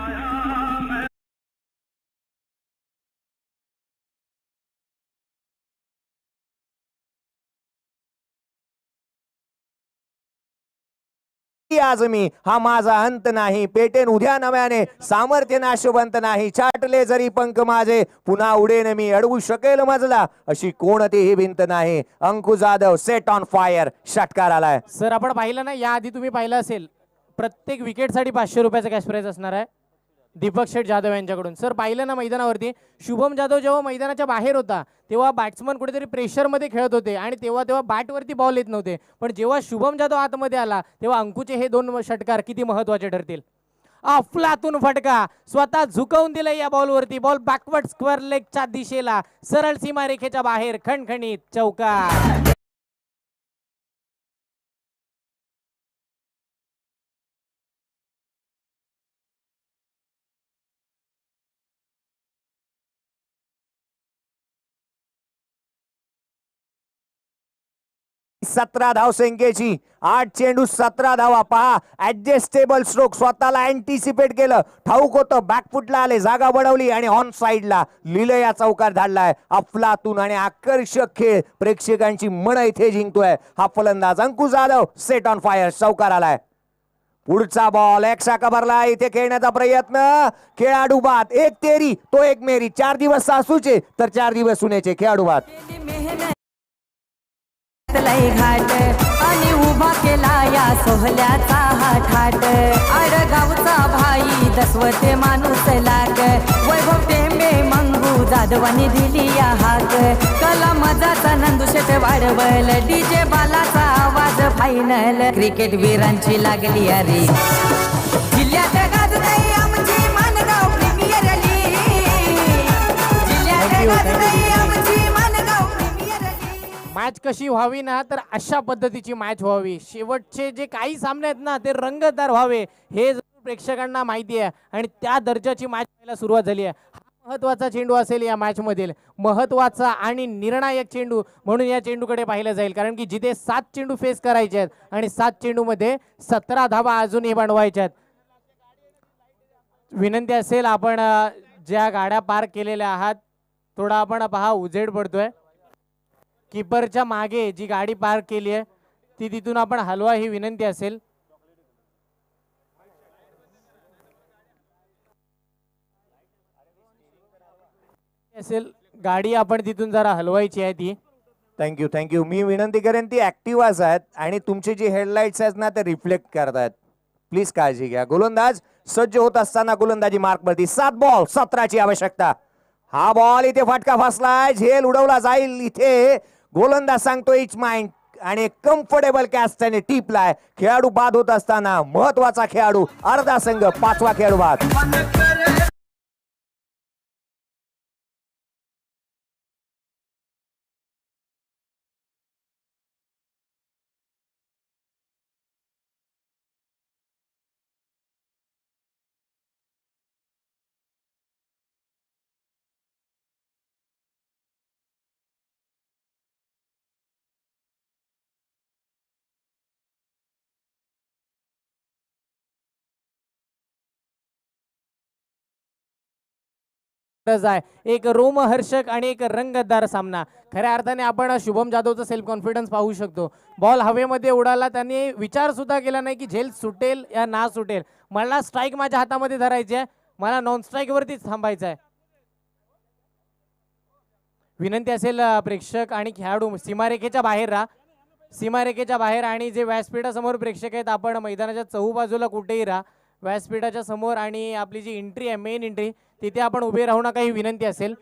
आज मी, हा माझा अंत नाही, पेटेन उद्या नव्याने, सामर्थ्य नाशवंत नाही, छाटले जरी पंख माझे, पुन्हा उडेन मी, अडवू शकेल मजला अशी कोणतीही भिंत नाही. अंकुश जाधव सेट ऑन फायर, षटकार आलाय. सर आपण पाहिलं ना, याआधी तुम्ही पाहिलं असेल प्रत्येक विकेटसाठी 500 रुपयाचा कॅश प्राइज असणार आहे दीपक शेठ जाधव यांच्याकडून. सर पाहिलं ना मैदानावरती शुभम जाधव जेव्हा मैदानाच्या बाहेर होता तेव्हा बॅट्समन कुठेतरी प्रेशरमध्ये खेळत होते आणि तेव्हा बॅटवरती बॉल येत नव्हते, पण जेव्हा शुभम जाधव आतमध्ये आला तेव्हा अंकुचे हे 2 षटकार किती महत्वाचे ठरतील. अफलातून फटका, स्वतः झुकवून दिलं या बॉलवरती, बॉल बॅकवर्ड स्क्वेअर लेगच्या दिशेला, सरळ सीमारेखेच्या बाहेर, खणखणीत चौकार. 17 धावसंख्येची. 8 चेंडू 17 धावा. पहा ऍडजस्टेबल स्ट्रोक, स्वतःला अँटिसिपेट केलं, ठाऊक होतं, बॅकफुटला आले, जागा बनवली आणि ऑन साइडला लिलं या चौकार धाडलाय. अफलातून आणि आकर्षक खेळ, प्रेक्षकांची मन इथे जिंकतोय हा फलंदाज अंकुश जाधव. सेट ऑन फायर, चौकार आलाय. पुढचा बॉल एक शाखा भरला, इथे खेळण्याचा प्रयत्न, खेळाडू बाद. एक तेरी तो एक मेरी. 4 दिवस सासूचे तर 4 दिवस सुनेचे. खेळाडू बाद. लय घाट आणि उभा केला या सोहल्याचा हा ठाट. आडगावचा भाई दसवते माणूस लाग. वैभव टेंबे मंगू जाधवानी दिली या हाक. कला मजाचा नंदुशेट वाढवल, डीजे बालाचा आवाज फायनल. क्रिकेट वीरांची लागली अरे, जिल्ह्यात गाजतय आमची मानगाव प्रीमियर लीग. जिल्ह्यात गाजतय आमची मानगाव प्रीमियर लीग. मॅच कशी व्हावी ना, तर अशा पद्धतीची मॅच व्हावी. शेवटचे जे काही सामने आहेत ना, ते रंगतदार व्हावे हे प्रेक्षकांना माहिती आहे आणि त्या दर्जाची मॅच व्हायला सुरुवात झाली आहे. हा महत्वाचा चेंडू असेल या मॅच मधील, महत्वाचा आणि निर्णायक चेंडू म्हणून या चेंडूकडे पाहिलं जाईल. कारण की जिथे 7 चेंडू फेस करायचे आहेत आणि 7 चेंडू मध्ये 17 धावा अजूनही बनवायच्या आहेत. विनंती असेल, आपण ज्या गाड्या पार्क केलेल्या आहात, थोडा आपण पहा उजेड पडतोय. कीपरच्या मागे जी गाडी पार्क केली आहे ती तिथून आपण हलवा, ही विनंती असेल. गाडी आपण तिथून जरा हलवायची आहे ती. थँक्यू. मी विनंती करेन, ती ऍक्टिव्हच आहेत आणि तुमचे जे हेडलाईट्स आहेत ना ते रिफ्लेक्ट करतायत. प्लीज काळजी घ्या. गोलंदाज सज्ज होत असताना गोलंदाजी मार्कवरती. 7 बॉल 17ची आवश्यकता. हा बॉल इथे फटका फसलाय, झेल उडवला जाईल. इथे गोलंदाज सांगतो इट्स माइंड आणि कम्फर्टेबल कॅच त्याने टिपलाय. खेळाडू बाद होत असताना महत्वाचा खेळाडू अर्धा संघ, 5वा खेळाडू बाद. आहे एक रोमहर्षक आणि एक रंगतदार सामना. खऱ्या अर्थाने आपण शुभम जाधवचा सेल्फ कॉन्फिडन्स पाहू शकतो. बॉल हवेमध्ये उडाला, त्यांनी विचार सुद्धा केला नाही की झेल सुटेल या ना सुटेल. मला स्ट्राईक माझ्या हातामध्ये धरायची आहे, मला नॉन स्ट्राईक वरतीच थांबायचं आहे. विनंती असेल प्रेक्षक आणि खेळाडू सीमारेखेच्या बाहेर राहा, सीमारेखेच्या बाहेर. आणि जे व्यासपीठासमोर प्रेक्षक आहेत, आपण मैदानाच्या चहूबाजूला कुठेही राहा. व्यासपीठाच्या समोर आणि आपली जी एंट्री आहे, मेन एंट्री, तिथे आपण उभे राहू नका, ही विनंती असेल.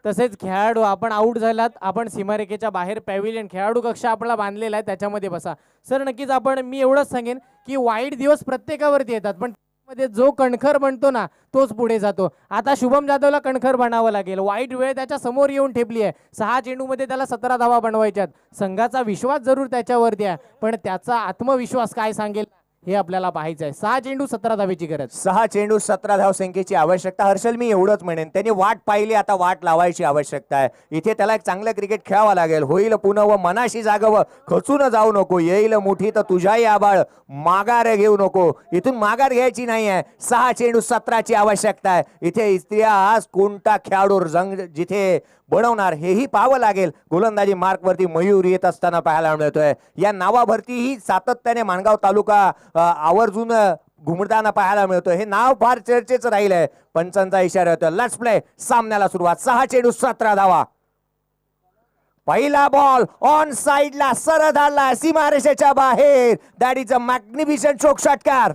तसेच खेळाडू आपण आउट झालात, आपण सीमारेखेच्या बाहेर पॅव्हिलियन खेळाडू कक्ष आपला बांधलेला आहे, त्याच्यामध्ये बसा. सर नक्कीच आपण, मी एवढंच सांगेन की वाईट दिवस प्रत्येकावरती येतात, पण मध्ये जो कणखर बनतो ना तोच पुढे जातो. आता शुभम जाधवला कणखर बनावं लागेल. वाईट वेळ त्याच्या समोर येऊन ठेपली आहे. 6 चेंडूमध्ये त्याला 17 धावा बनवायच्यात. संघाचा विश्वास जरूर त्याच्यावरती आहे, पण त्याचा आत्मविश्वास काय सांगेल हे आपल्याला पाहायचं आहे. 6 चेंडू 17 धावेची गरज. 6 चेंडू 17 धावसंख्येची आवश्यकता. हर्षल, मी एवढंच म्हणेन, त्यांनी वाट पाहिली, आता वाट लावायची आवश्यकता आहे. इथे त्याला एक चांगलं क्रिकेट खेळावं लागेल. होईल पुन्हा व मनाशी जागव, खचून जाऊ नको. येईल मुठी तर तुझ्याही आबाळ, माघार घेऊ नको. इथून माघार घ्यायची नाही आहे. 6 चेंडू 17ची आवश्यकता आहे. इथे इतिहास कोणता खेळाडू रंग जिथे बनवणार हेही पाहावं लागेल. गोलंदाजी मार्कवरती मयूर येत असताना पाहायला मिळतोय. या नावाभरती ही सातत्याने माणगाव तालुका आवर्जून घुमताना पाहायला मिळतोय. हे नाव फार चर्चेचं राहील आहे. पंचांचा इशारा होतो. Let's play. सामन्याला सुरुवात. 6 चेंडू 17 धावा. पहिला बॉल ऑन साइडला सरळ धाडला, सीमारेषेच्या बाहेर. दॅट इज अ मॅग्निफिशंट चोक षटकार.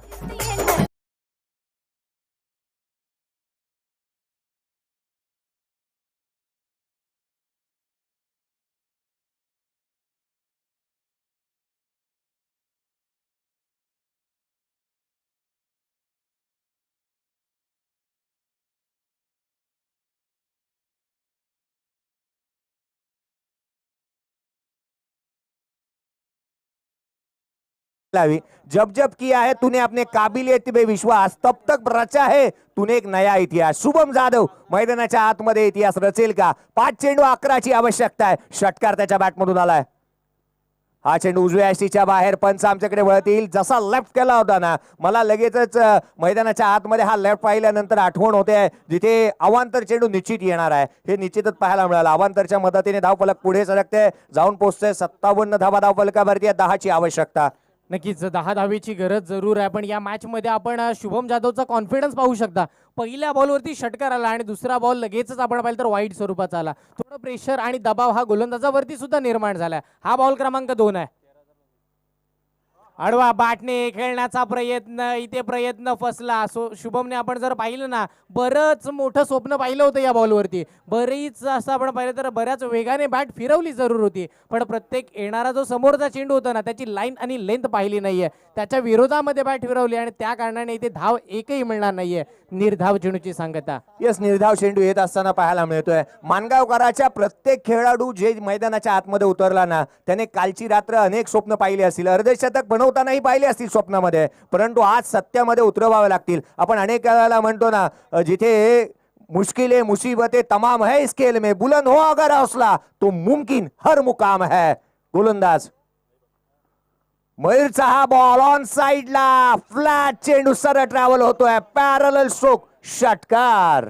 जब जब किया है तूने अपने काबिलियत पे विश्वास, तब तक रचा है तूने एक नया इतिहास. शुभम जाधव मैदानाच्या आतमध्ये इतिहास रचेल का? 5 चेंडू 11ची आवश्यकता आहे. षटकार त्याच्या बॅटमधून आलाय. हा चेंडू उजव्या यष्टीच्या बाहेर. पंच आमच्याकडे वळतील. जसा लेफ्ट केला होता ना, मला लगेचच मैदानाच्या आतमध्ये हा लेफ्ट पाहिल्यानंतर आठवण होते जिथे अवांतर चेंडू निश्चित येणार आहे हे निश्चितच पाहायला मिळालं. अवांतरच्या मदतीने धावफलक पुढे सरकते, जाऊन पोहोचते 57 धावा धावफलकावरती. 10ची आवश्यकता. नक्कीच 10 धावेची गरज जरूर आहे, पण या मॅच मध्ये आपण शुभम जाधवचा कॉन्फिडन्स पाहू शकता. पहिल्या बॉलवरती षटकार आला आणि दुसरा बॉल लगेचच आपण पाहिलं तर वाईट स्वरूपाचा आला. थोडं प्रेशर आणि दबाव हा गोलंदाजावरती सुद्धा निर्माण झाला. हा बॉल क्रमांक 2 आहे. आडवा बॅटने खेळण्याचा प्रयत्न, इथे प्रयत्न फसला. शुभमने आपण जर पाहिलं ना, बरंच मोठं स्वप्न पाहिलं होतं या बॉलवरती. बरीच असं आपण पाहिलं तर बऱ्याच वेगाने बॅट फिरवली जरूर होती, पण प्रत्येक येणारा जो समोरचा चेंडू होता ना त्याची लाईन आणि लेंथ पाहिली नाहीये. त्याच्या विरोधामध्ये बॅट फिरवली आणि त्या कारणाने इथे धाव एकही मिळणार नाहीये. निर्धाव चेंडूची सांगता. यस, निर्धाव चेंडू येत असताना पाहायला मिळतोय. मानगावकराच्या प्रत्येक खेळाडू जे मैदानाच्या आतमध्ये उतरला ना, त्याने कालची रात्र अनेक स्वप्न पाहिली असतील, अर्धशतक बनवतानाही पाहिले असतील स्वप्नामध्ये, परंतु आज सत्यामध्ये उतरवावे लागतील. आपण अनेक वेळेला म्हणतो ना, जिथे मुश्किलें मुसीबतें तमाम है इस खेल में, बुलंद हो अगर हौसला तो मुमकिन हर मुकाम है. गोलंदाज मयूरचा हा बॉल ऑन साइडला, फ्लॅट चेंडू सरळ ट्रॅव्हल होतोय. पॅरलल स्ट्रोक, षटकार.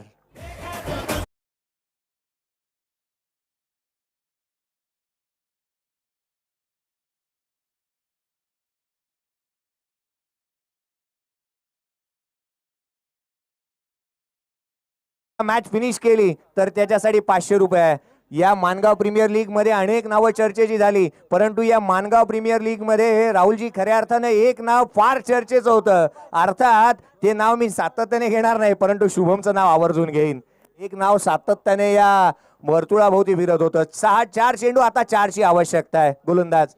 मॅच फिनिश केली तर त्याच्यासाठी 500 रुपये. या मानगाव प्रीमियर लीग मध्ये अनेक नावं चर्चेची झाली, परंतु या मानगाव प्रीमियर लीग मध्ये राहुलजी खऱ्या अर्थाने एक नाव फार चर्चेचं होतं. अर्थात ते नाव मी सातत्याने घेणार नाही, परंतु शुभमचं नाव आवर्जून घेईन. एक नाव सातत्याने या वर्तुळाभोवती फिरत होतं. 4 चेंडू, आता 4ची आवश्यकता आहे. गोलंदाज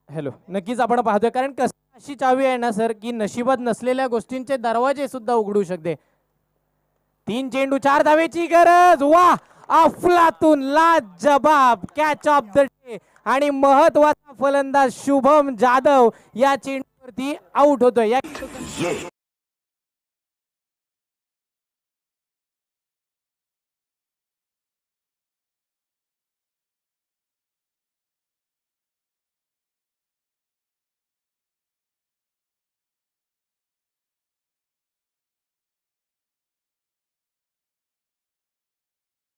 हॅलो, नक्कीच आपण पाहतोय, कारण अशी चावी आहे ना सर, की नशिबात नसलेल्या गोष्टींचे दरवाजे सुद्धा उघडू शकते. 3 चेंडू 4 धावेची गरज. वा, अफलातून, लाजवाब कॅच ऑफ द डे आणि महत्वाचा फलंदाज शुभम जाधव या चेंडूवरती आउट होतोय.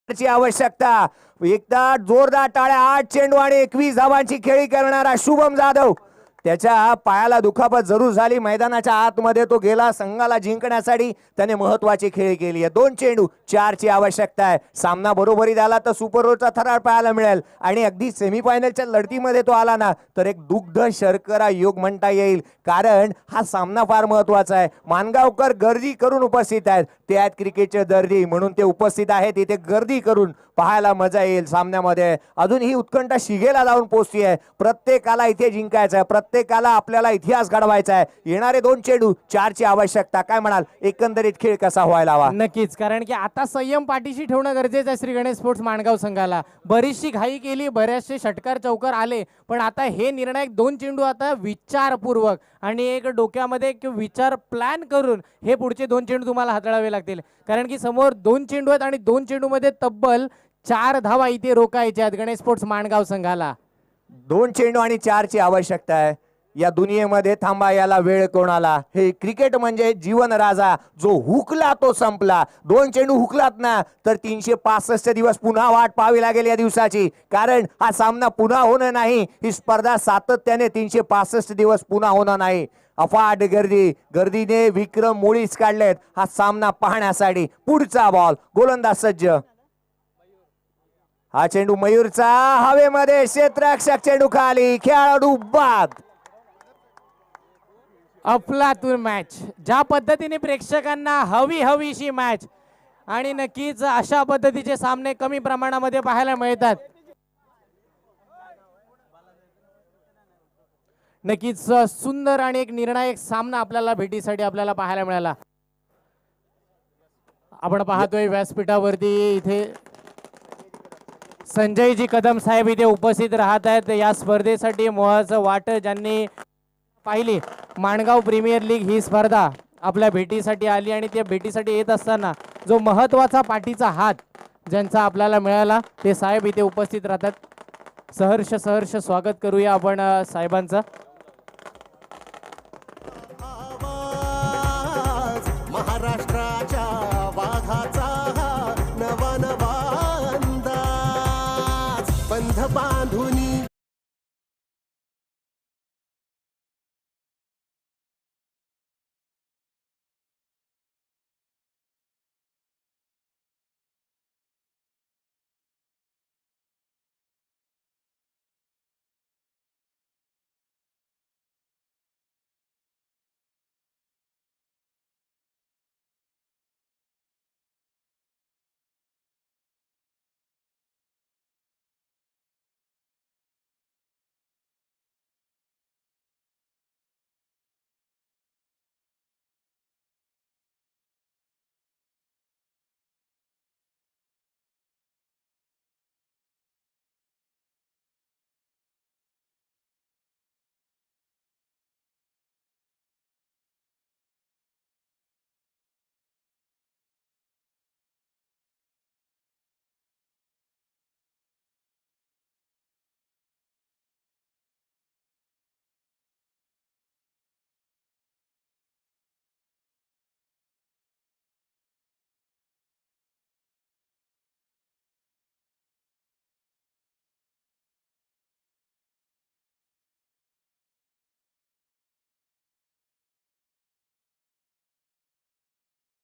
ची आवश्यकता. एकदा जोरदार टाळ्या. 8 चेंडू आणि 21 धावांची खेळी करणारा शुभम जाधव. त्याच्या पायाला दुखापत जरूर झाली. मैदानाच्या आतमध्ये तो गेला संघाला जिंकण्यासाठी. त्याने महत्वाची खेळी केली आहे. 2 चेंडू 4ची आवश्यकता आहे. सामना बरोबरी झाला तर सुपर ओव्हरचा थरार पाहायला मिळेल आणि अगदी सेमीफायनलच्या लढतीमध्ये तो आला ना तर एक दुग्ध शर्करा योग म्हणता येईल, कारण हा सामना फार महत्वाचा आहे. मानगावकर गर्दी करून उपस्थित आहेत. ते आहेत क्रिकेटचे दर्दी म्हणून ते उपस्थित आहेत. इथे गर्दी करून पाहायला मजा येईल सामन्यामध्ये. अजून ही उत्कंठा शिगेला जाऊन पोहोचती आहे. प्रत्येकाला इथे जिंकायचं आहे, प्रत्येकाला आपल्याला इतिहास घडवायचा आहे. येणारे 2 चेंडू 4ची आवश्यकता. काय म्हणाल, एकंदरीत खेळ कसा व्हायला हवा? नक्कीच, कारण की आता संयम पाठीशी ठेवणं गरजेचं आहे श्री गणेश स्पोर्ट्स माणगाव संघाला. बरीचशी घाई केली, बरेचसे षटकार चौकार आले, पण आता हे निर्णायक 2 चेंडू आता विचारपूर्वक आणि एक डोक्यामध्ये एक विचार प्लॅन करून हे पुढचे 2 चेंडू तुम्हाला हाताळावे लागतील, कारण की समोर 2 चेंडू आहेत आणि 2 चेंडू मध्ये तब्बल 4 धावा इथे रोखायच्या आहेत गणेश स्पोर्ट्स माणगाव संघाला. 2 चेंडू आणि 4ची आवश्यकता आहे. या दुनियेमध्ये थांबा याला वेळ कोणाला. हे क्रिकेट म्हणजे जीवन राजा. जो हुकला तो संपला. 2 चेंडू हुकलात ना तर 365 दिवस पुन्हा वाट पाहावी लागेल या दिवसाची, कारण हा सामना पुन्हा होणार नाही. ही स्पर्धा सातत्याने 365 दिवस पुन्हा होणार नाही. अफाट गर्दीने विक्रम मोडीच काढलेत हा सामना पाहण्यासाठी. पुढचा बॉल, गोलंदाज सज्ज. हा चेंडू मयूरचा हवेमध्ये, क्षेत्ररक्षक चेंडू खाली, खेळाडू बाद. अफलातून मॅच, ज्या पद्धतीने प्रेक्षकांना हवीशी मॅच, आणि नक्कीच अशा पद्धतीचे सामने कमी प्रमाणामध्ये पाहायला मिळतात. नक्कीच सुंदर आणि एक निर्णायक सामना आपल्याला भेटीसाठी आपल्याला पाहायला मिळाला. आपण पाहतोय व्यासपीठावरती इथे संजयजी कदम साहेब इथे उपस्थित राहत आहेत. या स्पर्धेसाठी मोहाचं वाटं ज्यांनी पाहिली, माणगाव प्रीमियर लीग ही स्पर्धा आपल्या भेटीसाठी आली आणि त्या भेटीसाठी येत असताना जो महत्वाचा पाठीचा हात ज्यांचा आपल्याला मिळाला ते साहेब इथे उपस्थित राहतात. सहर्ष सहर्ष स्वागत करूया आपण साहेबांचा. आवाज महाराष्ट्राच्या वाघाचा हा नवा नवा अंदाज बंध बांधुनी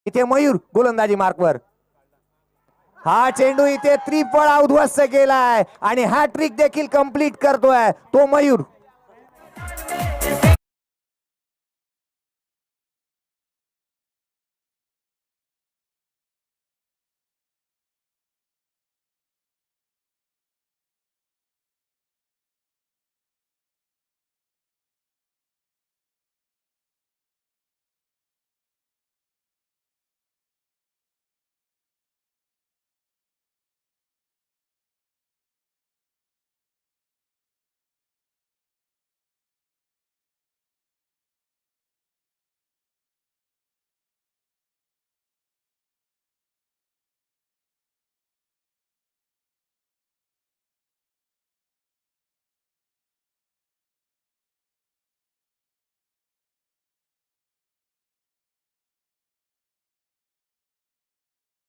इथे मयूर गोलंदाजी मार्कवर. हा चेंडू इथे त्रिफळ उद्ध्वस्त केलाय आणि हा ट्रिक देखील कंप्लीट करतोय तो मयूर.